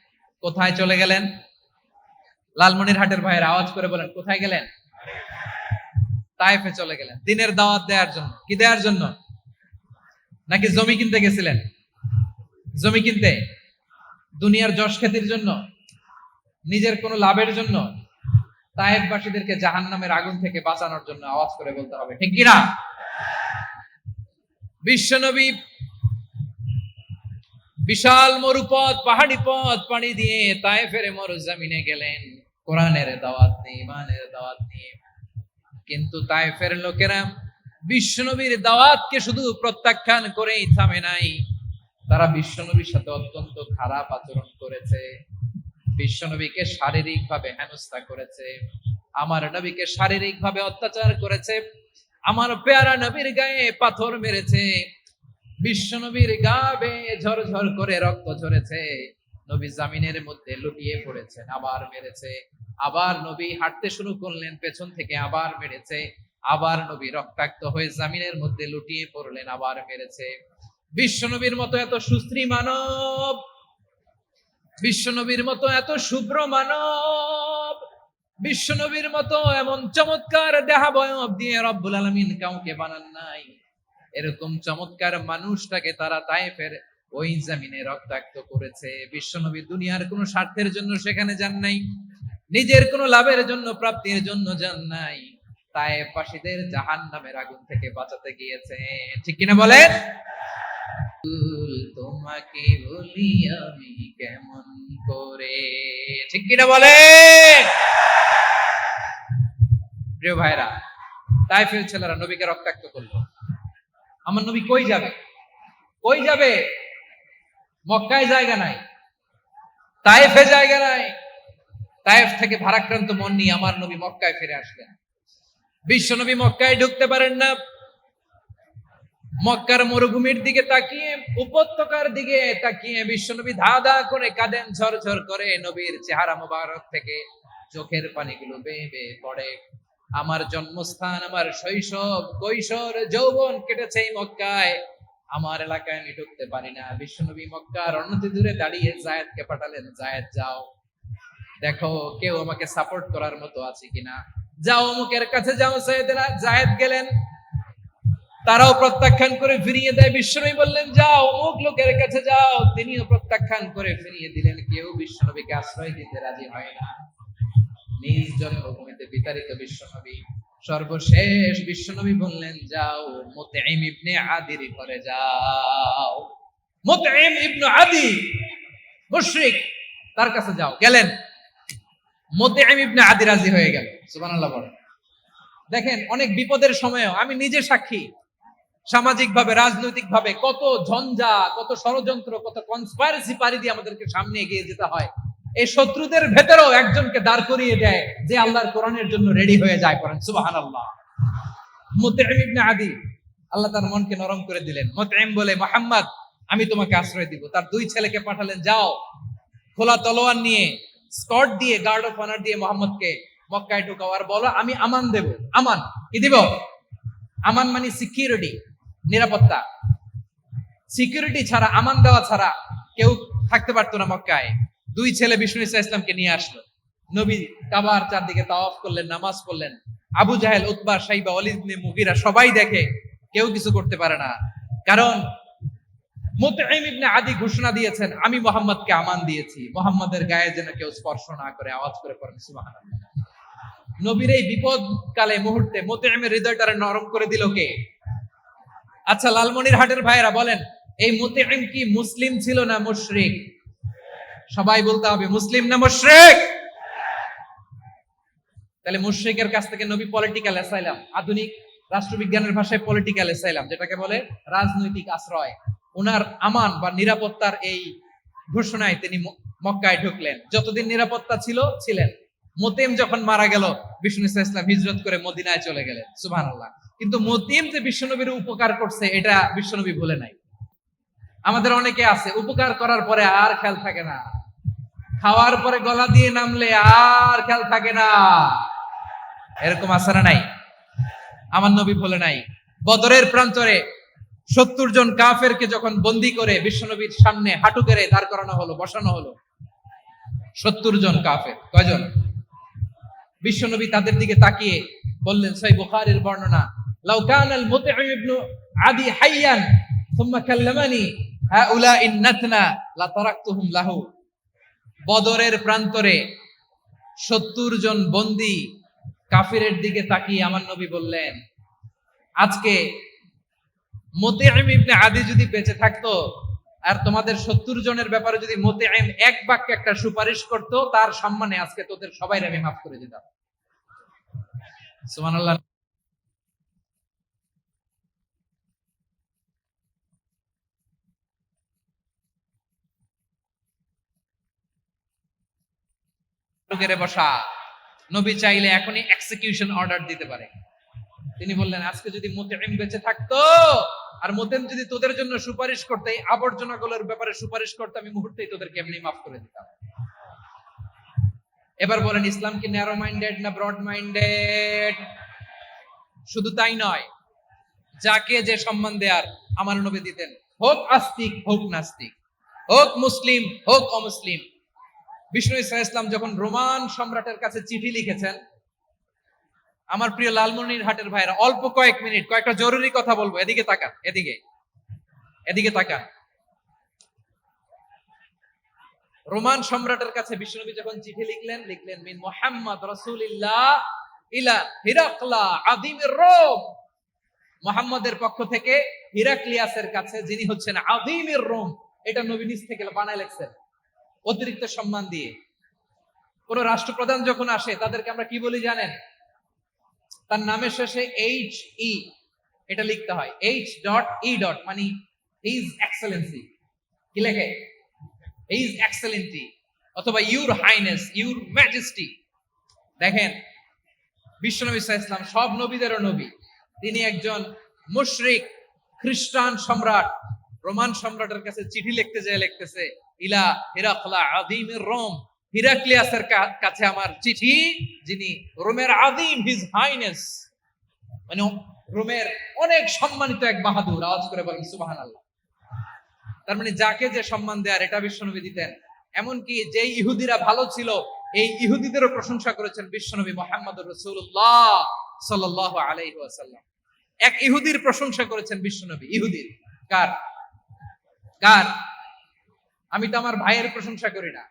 A: কোথায় চলে গেলেন? লালমনিরহাটের ভাইয়ের আওয়াজ করে বলেন, কোথায় গেলেন? তায়েফে চলে গেলেন দিনের দাওয়াত দেওয়ার জন্য। কি দেওয়ার জন্য? নাকি জমি কিনতে গেছিলেন? জমি কিনতে, দুনিয়ার যশ খ্যাতির জন্য, নিজের কোনো লাভের জন্য? তায়েফবাসীদেরকে জাহান্নামের আগুন থেকে বাঁচানোর জন্য। আওয়াজ করে বলতে হবে, ঠিক কিনা? বিশ্বনবী বিশাল মরুপথ, পাহাড়ি পথ পাড়ি দিয়ে তায়েফের মরুজমিনে গেলেন কোরআনের দাওয়াত নিয়ে, ইমানের দাওয়াত নিয়ে। কিন্তু তায়েফের লোকেরা বিশ্বনবীর দাওয়াতকে শুধু প্রত্যাখ্যান করেই থামে নাই, তারা বিশ্বনবীর সাথে অত্যন্ত খারাপ আচরণ করেছে। বিশ্বনবীকে শারীরিক ভাবে হেনস্থা করেছে, আমার নবীকে শারীরিক ভাবে অত্যাচার করেছে, আমার পেয়ারা নবীর গায়ে পাথর মেরেছে, বিশ্বনবীর গা বেয়ে ঝরঝর করে রক্ত ঝরেছে, নবী জামিনের মধ্যে লুটিয়ে পড়েছেন, আবার মেরেছে, আবার নবী হাঁটতে শুরু করলেন, পেছন থেকে আবার মেরেছে, আবার নবী রক্তাক্ত হয়ে জামিনের মধ্যে লুটিয়ে পড়লেন, আবার মেরেছে। বিশ্বনবীর মতো এত সুশ্রী মানব, বিশ্বনবীর মতো এত শুভ্র মানব, বিশ্বনবীর মতো এমন চমৎকার দেহাবয়ব দিয়ে রব্বুল আলামিন কাউকে বানান নাই। এরকম চমৎকার মানুষটাকে তারা তায়েফের ওই জমিনে রক্তাক্ত করেছে। বিশ্বনবী দুনিয়ার কোনো স্বার্থের জন্য সেখানে যান নাই, নিজের কোনো লাভের জন্য, প্রাপ্তির জন্য যান নাই, তায়েফবাসীদের জাহান্নামের আগুন থেকে বাঁচাতে গিয়েছে। ঠিক কিনা বলেন? তোমাকে বলি আমি কেমন করে, ঠিক কিনা বলে? প্রিয় ভাইরা, তায়েফের ছেলেরা নবীকে রক্তাক্ত করলো। আমার নবী কই যাবে? কই যাবে? মক্কায় জায়গা নাই, তায়েফে জায়গা নাই। তায়েফ থেকে ভারাক্রান্ত মন নিয়ে আমার নবী মক্কায় ফিরে আসলেন। বিশ্ব নবী মক্কায় ঢুকতে পারেন না। মক্কার মরুভূমির দিকে তাকিয়ে, উপত্যকার দিকে তাকিয়ে বিশ্বনবী ধা ধা করে কাঁদেন, ঝরঝর করে নবীর চেহারা মোবারক থেকে চোখের পানিগুলো বেয়ে বেয়ে পড়ে। আমার জন্মস্থান, আমার শৈশব, কৈশোর, যৌবন কেটেছে এই মক্কায়, আমার এলাকায় আমি ঢুকতে পারি না। বিশ্বনবী মক্কার অনতি দূরে দাঁড়িয়ে জায়েদকে পাঠালেন, জায়েদ যাও দেখো কেউ আমাকে সাপোর্ট করার মতো আছে কিনা, যাও অমুকের কাছে যাও। জায়েদ গেলেন, তারাও প্রত্যাখ্যান করে ফিরিয়ে দেয়। বিশ্বনবী বললেন যাও অমুক লোকের কাছে যাও, তিনিও প্রত্যাখ্যান করে ফিরিয়ে দিলেন। কেউ বিশ্বনবীকে আশ্রয় দিতে রাজি হয় না। নিজ জন্মভূমিতে বিতাড়িত বিশ্বনবী, সর্বশেষ বিশ্বনবী বললেন যাও মুতঈম ইবনে আদির ঘরে যাও। মুতঈম ইবনে আদি মুশরিক, তার কাছে যাও। গেলেন, মুতঈম ইবনে আদি রাজি হয়ে গেল। সুবহানাল্লাহ বলেন। দেখেন, অনেক বিপদের সময়ও আমি নিজে সাক্ষী, সামাজিক ভাবে, রাজনৈতিক ভাবে কত ঝঞ্ঝা, কত ষড়যন্ত্র, কত কনস্পাইরেসি পারি দিয়ে আমাদেরকে সামনে এগিয়ে যেতে হয়। এই শত্রুদের ভেতরেও একজনকে দাঁড় করিয়ে দেয় যে আল্লাহর কোরআনের জন্য রেডি হয়ে যায়। করেন সুবহানাল্লাহ। মুতঈম ইবনে আদি, আল্লাহ তার মনকে নরম করে দিলেন। মুতঈম বলে, মুহাম্মদ আমি তোমাকে আশ্রয় দিব। তার দুই ছেলেকে পাঠালেন, যাও খোলা তলোয়ার নিয়ে, স্কট দিয়ে, গার্ড অফ অনার দিয়ে মুহাম্মদকে মক্কায় ঢুকাও, আর বলো আমি আমান দেব। আমান কি দিব? আমান মানে সিকিউরিটি, নিরাপত্তা। সিকিউরিটি ছাড়া, আমান দেওয়া ছাড়া কেউ থাকতে পারতো না মক্কায়। দুই ছেলে বিষ্ণু ইসা ইসলামকে নিয়ে আসলো। নবী কাবার চারদিকে তাওয়াফ করলেন, নামাজ পড়লেন। আবু জাহেল, উতবা, শাইবা, ওয়ালিদ ইবনে মুগীরা সবাই দেখে, কেউ কিছু করতে পারে না। কারণ মুতঈম ইবনে আদি ঘোষণা দিয়েছেন, আমি মুহাম্মদকে আমান দিয়েছি, মুহাম্মাদের গায়ে যেন কেউ স্পর্শ না করে। আওয়াজ করে পড়েন সুবহানাল্লাহ। নবীর এই বিপদ কালে মুহূর্তে মুতঈমের হৃদয়টারে নরম করে দিল কে? আচ্ছা, লালমনিরহাটের ভাইয়েরা বলেন, এই মুতঈম কি মুসলিম ছিল না মুশরিক? সবাই বলতে হবে মুসলিম না মুশরিক। তাহলে মুশরিকের কাছ থেকে নবী পলিটিক্যাল অ্যাসাইলাম, আধুনিক রাষ্ট্রবিজ্ঞানের ভাষায় পলিটিক্যাল অ্যাসাইলাম, যেটাকে বলে রাজনৈতিক আশ্রয়, ওনার আমান বা নিরাপত্তার এই ঘোষণায় তিনি মক্কায় ঢুকলেন। যতদিন নিরাপত্তা ছিল ছিলেন। মুতিম যখন মারা গেল, বিষ্ণু ইসলাম হিজরত করে মদিনায় চলে গেলেন। সুবহানাল্লাহ। কিন্তু মুতিম যে বিশ্বনবীর উপকার করছে এটা বিশ্বনবী ভুলে নাই। আমাদের অনেকে আছে উপকার করার পরে আর খেয়াল থাকে না, খাওয়ার পরে গলা দিয়ে নামলে আর খেয়াল থাকে না। এরকম আছে না নাই? আমার নবী ভুলে নাই। বদরের প্রান্তরে 70 জন কাফেরকে যখন বন্দী করে বিশ্বনবীর সামনে হাঁটু গেড়ে দাঁড় করানো হলো, বসানো হলো, 70 জন কাফের। কয়জন? বিশ্বনবী তাদের দিকে তাকিয়ে বললেন, সহিহ বুখারীর বর্ণনা, লাউ কানাল মুতঈম ইবনে আদি হাইয়ান সুম্মা কাল্লামানি হাউলাঈ নাতনা লা তারাকতুহুম লাহু। বদরের প্রান্তরে 70 জন বন্দী কাফিরের দিকে তাকিয়ে আমার নবী বললেন, আজকে মুতঈম ইবনে আদি যদি বেঁচে থাকতো আর তোমাদের 70 জনের ব্যাপারে যদি মুতঈম এক বাক্যে একটা সুপারিশ করত, তার সম্মানে আজকে তোদের সবাইকে আমি মাফ করে দিতাম। সুবহানাল্লাহ। গেড়ে বসা। নবী চাইলে এখনই এক্সিকিউশন অর্ডার দিতে পারে। তিনি বললেন, আজকে যদি মুতঈম বেঁচে থাকতো আর মুতঈম যদি তোদের জন্য সুপারিশ করতে, আবর্জনাগুলোর ব্যাপারে সুপারিশ করতে, আমি মুহূর্তেই তোদেরকে এমনি মাফ করে দিতাম। এবার বলেন, ইসলাম কি ন্যারো মাইন্ডেড না ব্রড মাইন্ডেড? শুধু তাই নয়, যাকে যে সম্মান দেয়ার আমার নবী দিতেন, হোক আস্তিক হোক নাস্তিক, হোক মুসলিম হোক অমুসলিম। বিষ্ণু ইসলাম যখন রোমান সম্রাটের কাছে চিঠি লিখেছেন, আমার প্রিয় লালমনিরহাটের ভাইরা, অল্প কয়েক মিনিট কয়েকটা জরুরি কথা বলবো। এদিকে তাকান, এদিকে তাকান। রোমান সম্রাটের কাছে বিশ্বনবী যখন চিঠি লিখলেন মিন মুহাম্মদ রাসূলিল্লাহ ইলা হিরাকলা আযীমির রোম। মুহাম্মদের পক্ষ থেকে হিরাক্লিয়াসের কাছে, যিনি হচ্ছেন আযীমির রোম। এটা নবী নিজ থেকে বানায় লিখছেন, অতিরিক্ত সম্মান দিয়ে। কোন রাষ্ট্রপ্রধান যখন আসে তাদেরকে আমরা কি বলি জানেন? তার নামের শেষে এইচ ই এটা লিখতে হয়। H.E. মানে হিজ এক্সেলেন্সি। কি লেখে? হিজ এক্সেলেন্সি অথবা ইউর হাইনেস, ইউর ম্যাজেস্টি। দেখেন, বিশ্বনবী সাল্লাল্লাহু আলাইহি ওয়াসাল্লাম সব নবীদেরও নবী। তিনি একজন মুশরিক খ্রিস্টান সম্রাট রোমান সম্রাটের কাছে চিঠি লিখতে যেয়ে লিখতেছে, ইলা হিরাকলা আযীমির রোম। হিরাক্লিয়াসের কাছে আমার চিঠি, যিনি রোমের আযীম, হিজ হাইনেস, মানে রোমের অনেক সম্মানিত এক বাহাদুর। আওয়াজ করে বলেন সুবহানাল্লাহ। তার মানে যাকে যে সম্মান দেয়ার এটা বিশ্বনবী দিতেন। এমনকি যে ইহুদিরা ভালো ছিল, এই ইহুদিদেরও প্রশংসা করেছেন বিশ্বনবী মুহাম্মদুর রাসূলুল্লাহ সাল্লাল্লাহু আলাইহি ওয়াসাল্লাম। এক ইহুদির প্রশংসা করেছেন বিশ্বনবী। ইহুদির কার? আমি তো আমার ভাইয়ের প্রশংসা করি না,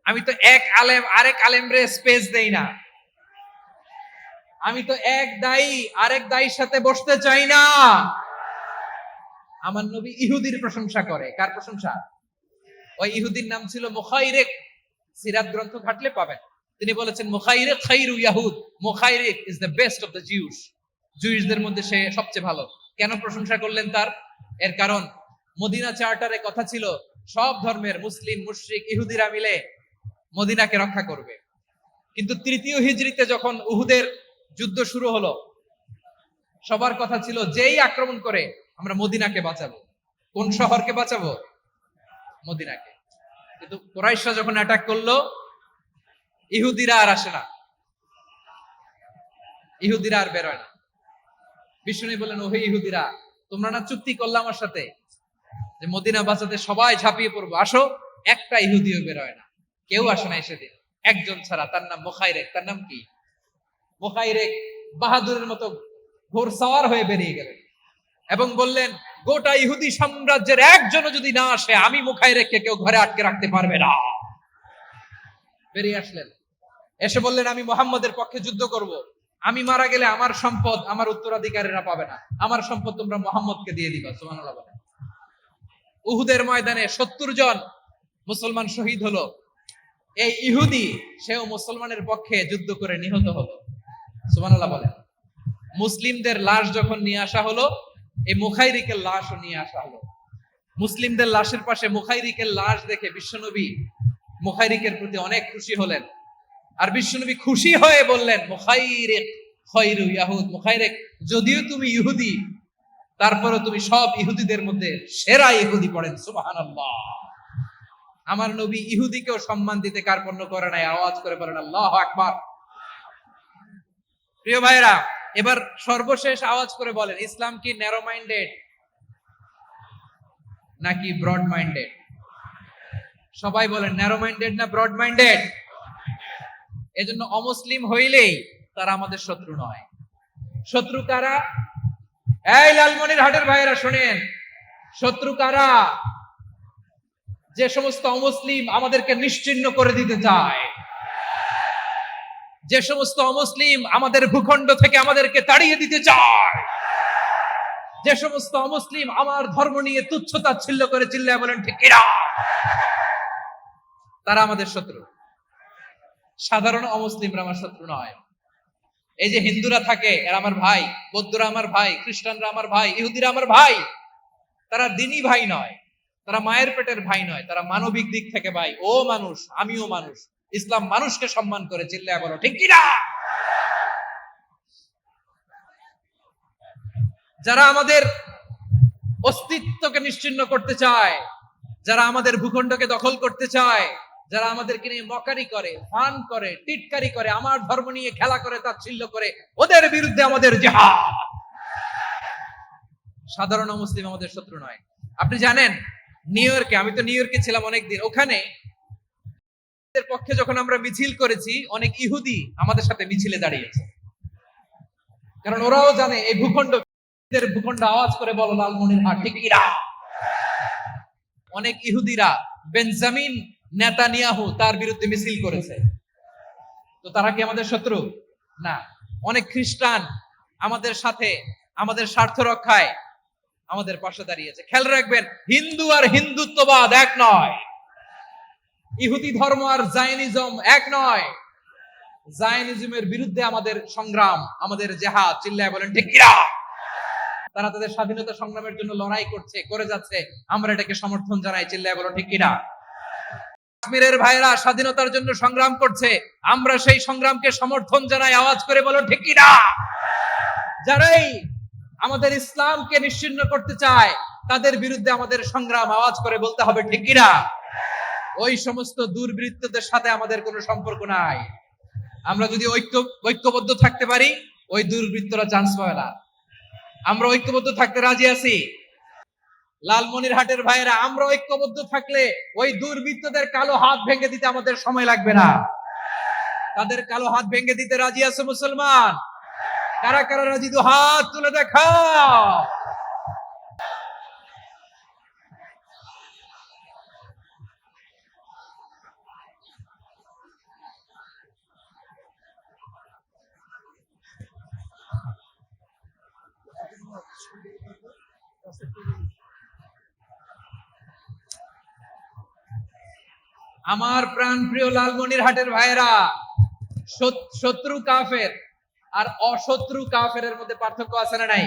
A: আমি তো এক আলেম আরেক আলেমরে স্পেস দেই না, আমি তো এক দায়ী আরেক দায়ীর সাথে বসতে চাই না। আমার নবী ইহুদির প্রশংসা করে। কার প্রশংসা? ওই ইহুদির নাম ছিল মুখাইরিক। সিরাত গ্রন্থ ঘাটলে পাবেন। তিনি বলেছেন, মুখাইরিক খাইরু ইয়াহুদ, Mukhairiq is the best of the Jews. জুইসদের মধ্যে সে সবচেয়ে ভালো। কেন প্রশংসা করলেন তার? এর কারণ মদিনা চার্টারে কথা ছিল সব ধর্মের মুসলিম, মুশরিক, ইহুদিরা মিলে মদিনাকে রক্ষা করবে। কিন্তু তৃতীয় হিজরিতে যখন উহুদের যুদ্ধ শুরু হলো, সবার কথা ছিল যেই আক্রমণ করে আমরা মদিনাকে বাঁচাবো। কোন শহরকে বাঁচাবো? মদিনাকে। কিন্তু কুরাইশরা যখন অ্যাটাক করলো, ইহুদিরা আর আসে না, ইহুদিরা আর বেরোয় না। বিষ্ণু বললেন, ওহে ইহুদিরা, তোমরা না চুক্তি করলে আমার সাথে যে মদিনা বাঁচাতে সবাই ঝাঁপিয়ে পড়বো, আসো। একটা ইহুদিও বেরোয় না, কেউ আসে না সেদিন, একজন ছাড়া। তার নাম মুখাইরেক। তার নাম কি? মুখাইরেক বাহাদুরের মতো ঘোড়সাওয়ার হয়ে বেরিয়ে গেলেন এবং বললেন, গোটা ইহুদি সাম্রাজ্যের একজনও যদি না আসে, আমি মুখাইরেককে কেউ ঘরে আটকে রাখতে পারবে না। বেরিয়ে আসলেন, এসে বললেন, আমি মুহাম্মদের পক্ষে যুদ্ধ করব। আমি মারা গেলে আমার সম্পদ আমার উত্তরাধিকারীরা পাবে না, আমার সম্পদ তোমরা মুহাম্মদকে দিয়ে দিবা। সুবহানাল্লাহ বলেন। উহুদের ময়দানে 70 জন মুসলমান শহীদ হলো। এই ইহুদি সেও মুসলমানের পক্ষে যুদ্ধ করে নিহত হলো। সুবহানাল্লাহ বলেন। মুসলিমদের লাশ যখন নিয়ে আসা হলো, এই মুখাইরিকের লাশও নিয়ে আসা হলো। মুসলিমদের লাশের পাশে মুখাইরিকের লাশ দেখে বিশ্বনবী মুখাইরিকের প্রতি অনেক খুশি হলেন। আর বিশ্বনবী খুশি হয়ে বললেন, মুখাইরিক খায়রু ইয়াহুদ, মুখাইরিক যদিও তুমি ইহুদি, তারপরে তুমি সব ইহুদিদের মধ্যে সেরা ইহুদি। পড়েন সুবহানাল্লাহ। আমার নবী ইহুদিকেও সম্মান দিতে কার্পণ্য করে নাই। আওয়াজ করে বলেন আল্লাহু আকবার। প্রিয় ভাইরা, এবার সর্বশেষ আওয়াজ করে বলেন, ইসলাম কি ন্যারো মাইন্ডেড নাকি ব্রড মাইন্ডেড? সবাই বলেন, ন্যারো মাইন্ডেড না ব্রড মাইন্ডেড? এজন্য অমুসলিম হইলেই তারা আমাদের শত্রু নয়। শত্রু কারা? এই লালমনিরহাটের ভাইয়েরা শুনেন, শত্রু কারা? যে সমস্ত অমুসলিম আমাদেরকে নিশ্চিহ্ন করে দিতে চায়, যে সমস্ত অমুসলিম আমাদের ভূখণ্ড থেকে আমাদেরকে তাড়িয়ে দিতে চায়, যে সমস্ত অমুসলিম আমার ধর্ম নিয়ে তুচ্ছতাচ্ছিল্য করে চিল্লায় বলেন ঠিক কিনা, তারা আমাদের শত্রু। সাধারণ অমুসলিমরা আমার শত্রু নয়। এই যে হিন্দুরা থাকে, এরা আমার ভাই, বৌদ্ধরা আমার ভাই, খ্রিস্টানরা আমার ভাই, ইহুদিরা আমার ভাই। তারা দিনই ভাই নয়, তারা মায়ের পেটের ভাই নয়, তারা মানবিক দিক থেকে ভাই। ও মানুষ, আমিও মানুষ। ইসলাম মানুষকে সম্মান করে, চিল্লায় বলো ঠিক কিনা। যারা আমাদের অস্তিত্বকে নিশ্চিহ্ন করতে চায়, যারা আমাদের ভূখণ্ডকে দখল করতে চায়, যারা আমাদেরকে নিয়ে মকারি করে, ফান করে, টিটকারি করে, আমার ধর্ম নিয়ে খেলা করে, তাচ্ছিল্য করে, ওদের বিরুদ্ধে আমাদের জিহাদ। সাধারণ মুসলিম আমাদের শত্রু নয়। আপনি জানেন নিউ ইয়র্কে, আমি তো নিউ ইয়র্কে ছিলাম অনেকদিন, ওখানে পক্ষে যখন আমরা মিছিল করেছি, অনেক ইহুদি আমাদের সাথে মিছিলে দাঁড়িয়েছে। কারণ ওরাও জানে এই ভূখণ্ড ভূখণ্ড। আওয়াজ করে বলো লালমনিরহাট ঠিক কিনা। অনেক ইহুদিরা বেঞ্জামিন নেতানিয়াহু তার বিরুদ্ধে মিছিল করেছে। তো তারা কি আমাদের শত্রু? না। অনেক খ্রিস্টান আমাদের সাথে আমাদের স্বার্থ রক্ষায় আমাদের পাশে দাঁড়িয়েছে। খেয়াল রাখবেন, হিন্দু আর হিন্দুত্ববাদ এক নয়। ইহুদি ধর্ম আর জায়নিজম এক নয়। জায়নিজমের বিরুদ্ধে আমাদের সংগ্রাম, আমাদের জিহাদ। চিল্লায় বলেন ঠিক কিনা। তারা তাদের স্বাধীনতা সংগ্রামের জন্য লড়াই করছে, করে যাচ্ছে, আমরা এটাকে সমর্থন জানাই। চিল্লায় বলো ঠিক কিনা। কাশ্মীরের ভাইরা স্বাধীনতার জন্য সংগ্রাম করছে, আমরা সেই সংগ্রামকে সমর্থন জানাই। আওয়াজ করে বলো ঠিক কিনা। যারাই আমাদের ইসলামকে নিশ্চিহ্ন করতে চায়, তাদের বিরুদ্ধে আমাদের সংগ্রাম। আওয়াজ করে বলতে হবে ঠিক কিনা। ওই সমস্ত দুর্বৃত্তদের সাথে আমাদের কোনো সম্পর্ক নাই। আমরা যদি ঐক্যবদ্ধ থাকতে পারি, ওই দুর্বৃত্তরা চান্স পাবে না। আমরা ঐক্যবদ্ধ থাকতে রাজি আছি। লালমনিরহাটের ভাইয়েরা, আমরা ঐক্যবদ্ধ থাকলে ওই দুর্বৃত্তদের কালো হাত ভেঙে দিতে আমাদের সময় লাগবে না। তাদের কালো হাত ভেঙে দিতে রাজি আছে মুসলমান? কারা কারা রাজি? তো হাত তুলে দেখাও। আমার প্রাণ প্রিয় লালমনিরহাটের ভাইয়েরা, শত্রু কাফের আর অশত্রু কাফেরের মধ্যে পার্থক্য আছে না নাই?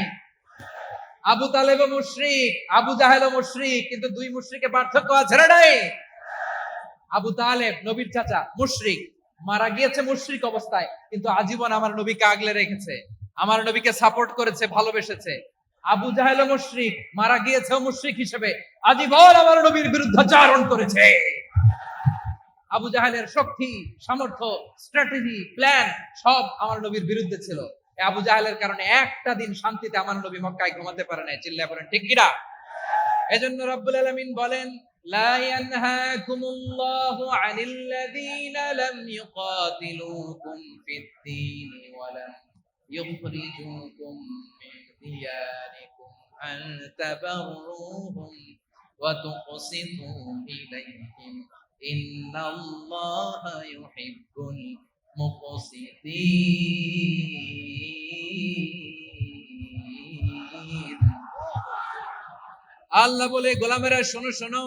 A: আবু তালেব মুশরিক, আবু জাহেল মুশরিক, কিন্তু দুই মুশরিকে পার্থক্য আছে না নাই? আবু তালেব নবীর চাচা, মুশরিক, মারা গিয়েছে মুশরিক অবস্থায়, কিন্তু আজীবন আমার নবীকে আগলে রেখেছে, আমার নবীকে সাপোর্ট করেছে, ভালোবেসেছে। আবু জাহেল মুশরিক, মারা গিয়েছে মুশরিক হিসেবে, আজীবন আমার নবীর বিরুদ্ধাচারণ করেছে। আবু জাহেলের শক্তি, সামর্থ্য, স্ট্র্যাটেজি, প্ল্যান সব আমার নবীর বিরুদ্ধে ছিল। আবু জাহেলের কারণে একটা দিন শান্তিতে আমার নবী মক্কায় ঘুমাতে পারে নাই। চিল্লায় বলেন ঠিক কিনা। এজন্য রব্বুল আলামিন বলেন, লা ইয়ানহাকুমুল্লাহু আনিল্লাযীনা লাম ইউকাতিলুকুম ফিদ-দীন ওয়া লাম ইউখরিজুকুম মিন দিয়ারিকুম আন তাবারুহুম ওয়া তুকসিতু ইলাইহিম ইন্নাল্লাহা ইউহিব্বুল মুকসিতিন। আল্লাহ বলে, গোলামেরা শোনো শোনো,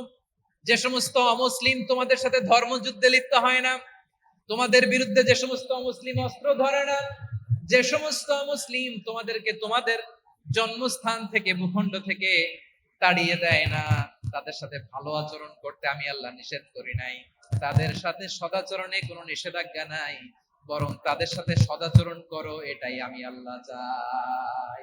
A: যে সমস্ত অমুসলিম তোমাদের সাথে ধর্মযুদ্ধে লিপ্ত হয় না, তোমাদের বিরুদ্ধে যে সমস্ত মুসলিম অস্ত্র ধরে না, যে সমস্ত মুসলিম তোমাদেরকে তোমাদের জন্মস্থান থেকে ভূখণ্ড থেকে তাড়িয়ে দেয় না, তাদের সাথে ভালো আচরণ করতে আমি আল্লাহ নিষেধ করি নাই। তাদের সাথে সদাচরণে কোনো নিষেধাজ্ঞা নাই, বরং তাদের সাথে সদাচরণ করো, এটাই আমি আল্লাহ চাই।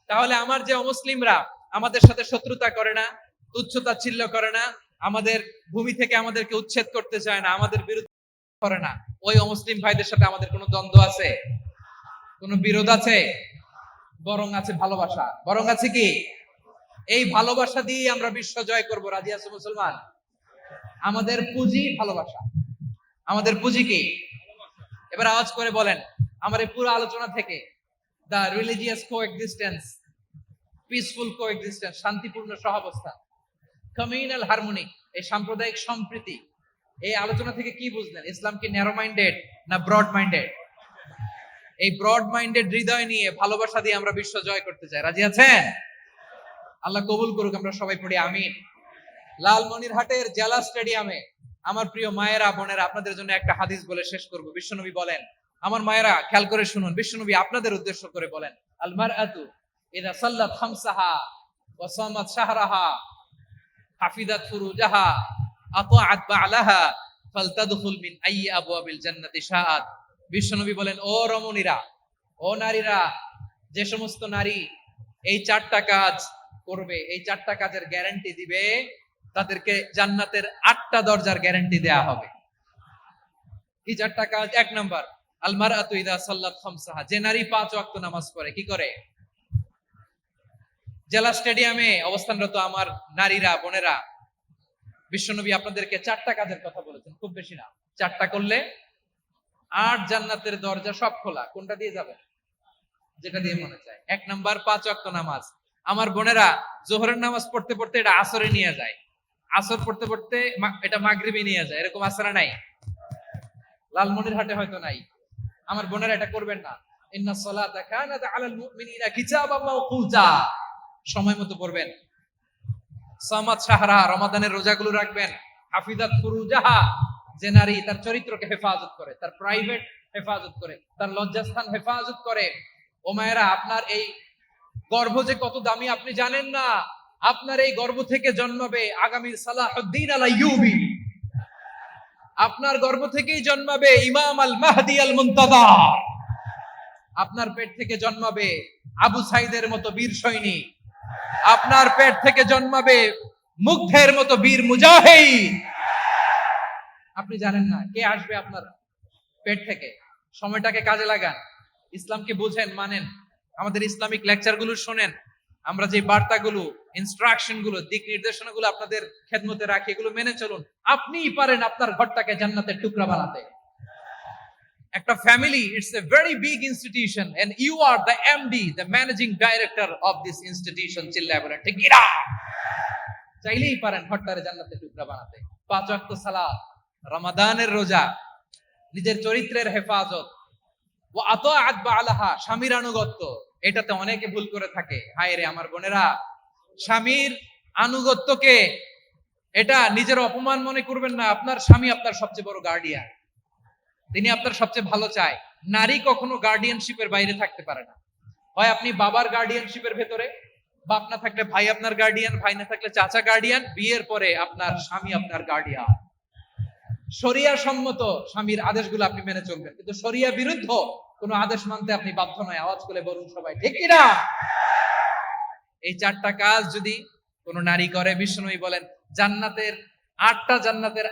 A: তাহলে আমার যে অমুসলিমরা আমাদের সাথে শত্রুতা করে না, তুচ্ছতাচ্ছিল্য করে না, আমাদের ভূমি থেকে আমাদেরকে উচ্ছেদ করতে চায় না, আমাদের বিরুদ্ধে করে না, ওই অমুসলিম ভাইদের সাথে আমাদের কোনো দ্বন্দ্ব আছে? কোনো বিরোধ আছে? বরং আছে ভালোবাসা। বরং আছে কি? এই ভালোবাসা দিয়ে আমরা বিশ্ব জয় করব। রাজি আছে মুসলমান? আমাদের পুঁজি ভালোবাসা। আমাদের পুঁজি কি? এবার আওয়াজ করে বলেন, আমার এই পুরো আলোচনা থেকে দা রিলিজিয়াস কোএক্সিস্টেন্স, পিসফুল কোএক্সিস্টেন্স, শান্তিপূর্ণ সহাবস্থান, কমিউনাল হারমোনি, এই সাম্প্রদায়িক সম্প্রীতি, এই আলোচনা থেকে কি বুঝলেন? ইসলাম কি ন্যারো মাইন্ডেড না ব্রড মাইন্ডেড? এই ব্রড মাইন্ডেড হৃদয় নিয়ে, ভালোবাসা দিয়ে আমরা বিশ্ব জয় করতে চাই। রাজি আছেন? আল্লাহ কবুল করুক। আমরা সবাই পড়ি আমিন। লালমনিরহাটের জেলা স্টেডিয়ামে আমার প্রিয় মায়েরা, বোনেরা, আপনাদের জন্য একটা হাদিস বলে শেষ করব। বিশ্বনবী বলেন, আমার মায়েরা খেয়াল করে শুনুন, বিশ্বনবী আপনাদের উদ্দেশ্য করে বলেন, আল মারআতু ইযা সাল্লাত খামসাহা ওয়া সামাত শাহরাহা হাফিজাত ফুরুজাহা আতাআত বা'লাহা ফালতাদখুল মিন আইয়ি আবওয়াবিল জান্নাতি শাআত। বিশ্বনবী বলেন, ও রমণীরা, ও নারীরা, যে সমস্ত নারী এই চারটা কাজ করবে, এই চারটা কাজের গ্যারান্টি দিবে, তাদেরকে জান্নাতের 8টা দরজার গ্যারান্টি দেয়া হবে। এই চারটা কাজ, 1 নাম্বার, আল মারআতু ইযা সাল্লাত খামসাহা, যে নারী 5 ওয়াক্ত নামাজ পড়ে। কি করে? জেলা স্টেডিয়ামে অবস্থানরত আমার নারীরা, বোনেরা, বিশ্বনবী আপনাদেরকে 4টা কাজের কথা বলেছেন, খুব বেশি না। 4টা করলে 8 জান্নাতের দরজা সব খোলা। কোনটা দিয়ে যাবে? যেটা দিয়ে মনে চায়। 1 নাম্বার 5 ওয়াক্ত নামাজ। আমার বোনেরা জোহরের নামাজ পড়তে পড়তে এটা আসরে নিয়ে যায়, আসর পড়তে পড়তে এটা মাগরিবে নিয়ে যায়। এরকম আসরা নাই? লালমনিরহাটে হয়তো নাই। আমার বোনেরা এটা করবেন না। ইন্নাস সালাতা কানাত আলাল মুমিনিনা কিতাবাম মাওকুতা, সময় মতো পড়বেন। সামাত শাহরা, রমাদানের রোজাগুলো রাখবেন। হাফিজাত ফুরুজাহা, যে নারী তার চরিত্রকে হেফাজত করে, তার প্রাইভেট হেফাজত করে, তার লজ্জাস্থান হেফাজত করে। ও মায়েরা, আপনার এই গর্ভ যে কত দামি আপনি জানেন না। আপনার এই গর্ভ থেকে জন্মাবে আগামী সালাহুদ্দিন আল আইয়ুবী। আপনার গর্ভ থেকেই জন্মাবে ইমাম আল মাহদি আল মুনতাজার। আপনার পেট থেকে জন্মাবে আবু সাইদের মতো বীর সৈনিক। আপনার পেট থেকে জন্মাবে মুগ্ধের মতো বীর মুজাহিদ। আপনি জানেন না কে আসবে আপনার পেট থেকে। সময়টাকে কাজে লাগান, ইসলামকে বুঝেন, মানেন, আমাদের ইসলামিক লেকচারগুলো শোনেন। আমরা যে বার্তাগুলো, ইনস্ট্রাকশন গুলো, দিক নির্দেশনা গুলো আপনাদের খেদমতে রাখি, এগুলো মেনে চলুন। আপনিই পারেন আপনার ঘরটাকে জান্নাতের টুকরা বানাতে। একটা family, it's a very big institution and you are the MD, the managing director of this institution. চিল্লায় বলেন ঠিক কিনা? চাইলেই পারেন ঘরটারে জান্নাতের টুকরা বানাতে। 5 ওয়াক্ত সালাত, রমাদানের রোজা, নিজের চরিত্রের হেফাজত, ও আতাআত বা'লাহা, স্বামীর আনুগত্য। এটাতে অনেকে ভুল করে থাকে। হায় রে আমার বোনেরা, স্বামীর আনুগত্যকে এটা নিজের অপমান মনে করবেন না। আপনার স্বামী আপনার সবচেয়ে বড় গার্ডিয়ান, তিনি আপনার সবচেয়ে ভালো চায়। নারী কখনো গার্ডিয়ানশিপের বাইরে থাকতে পারে না। হয় আপনি বাবার গার্ডিয়ানশিপের ভেতরে, বাপ না থাকলে ভাই আপনার গার্ডিয়ান, ভাই না থাকলে চাচা গার্ডিয়ান, বিয়ের পরে আপনার স্বামী আপনার গার্ডিয়ান। শরিয়া সম্মত স্বামীর আদেশগুলো আপনি মেনে চলবেন, কিন্তু শরিয়া বিরুদ্ধ কোন আদেশ মানতে আপনি বাধ্য নয়। আওয়াজ করে বলুন সবাই ঠিক কিনা? এই 4টা কাজ যদি কোন নারী করে, বিশ্বনবী বলেন জান্নাতের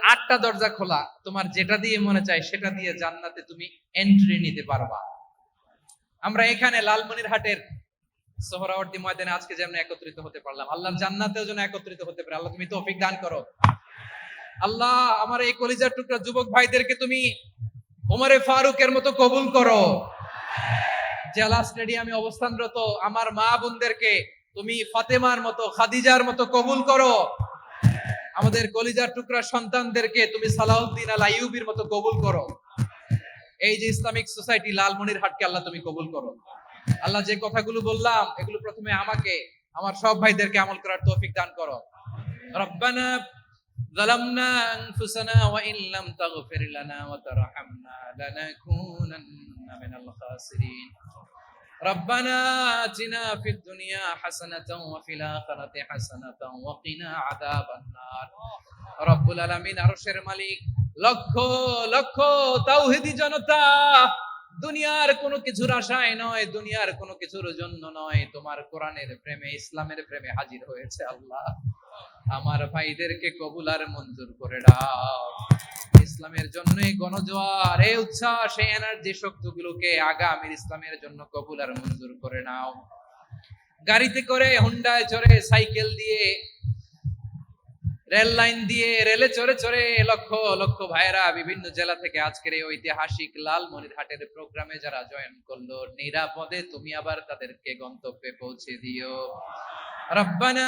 A: 8টা দরজা খোলা। তোমার যেটা দিয়ে মনে চায় সেটা দিয়ে জান্নাতে তুমি এন্ট্রি নিতে পারবা। আমরা এখানে লালমনিরহাটের সোহরাওয়ার্দী ময়দানে আজকে যেমন একত্রিত হতে পারলাম, আল্লাহর জান্নাতেও যেন একত্রিত হতে পারে। আল্লাহ তুমি তৌফিক দান করো। আল্লাহ আমার এই কলিজার টুকরা যুবক ভাইদেরকে তুমি ওমরে ফারুকের মতো কবুল করো। জেলা স্টেডিয়ামে অবস্থানরত আমার মা বোনদেরকে তুমি ফাতেমার মতো, খাদিজার মতো কবুল করো। আমাদের কলিজার টুকরা সন্তানদেরকে তুমি সালাউদ্দিন আল আইয়ুবীর মতো কবুল করো। এই যে ইসলামিক সোসাইটি লালমনিরহাটকে আল্লাহ তুমি কবুল করো। আল্লাহ যে কথাগুলো বললাম এগুলো প্রথমে আমাকে, আমার সব ভাইদেরকে আমল করার তৌফিক দান করো। রব্বানা ظلمنا أنفسنا وإن لم تغفر لنا وترحمنا لنكونن من الخاسرين ربنا آتنا في الدنيا حسنة وفي الآخرة حسنة وقنا عذاب النار رب العالمين আরশের মালিক, লক্ষ লক্ষ তাওহীদি জনতা দুনিয়ার কোনো কিছুর আশায় নয়, দুনিয়ার কোনো কিছুর জন্য নয়, তোমার কোরআনের প্রেমে, ইসলামের প্রেমে হাজির হয়েছে। আল্লাহ আমার ভাইদেরকে কবুল আর মঞ্জুর করে দাও। ইসলামের জন্য এই গণজোয়ার, এই উচ্ছ্বাস, এই এনার্জি শক্তিগুলোকে আগামীর ইসলামের জন্য কবুল আর মঞ্জুর করে নাও। গাড়িতে করে, হুন্ডায় চড়ে, সাইকেল দিয়ে, রেল লাইন দিয়ে, রেলে চড়ে চড়ে লক্ষ লক্ষ ভাইরা বিভিন্ন জেলা থেকে আজকের এই ঐতিহাসিক লালমনিরহাটের প্রোগ্রামে যারা জয়েন করলো, নিরাপদে তুমি আবার তাদেরকে গন্তব্যে পৌঁছে দিও। রব্বানা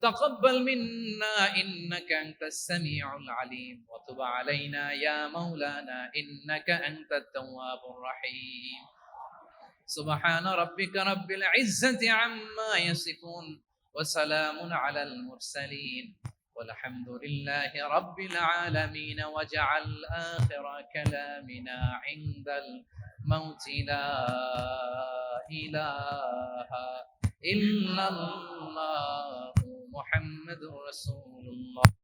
A: تقبل منا إنك أنت السميع العليم وتب علينا يا مولانا إنك أنت التواب الرحيم سبحان ربك رب العزة عما يصفون وسلام على المرسلين والحمد لله رب العالمين وجعل آخر كلامنا عند الموت لا إله إلا الله محمد رسول الله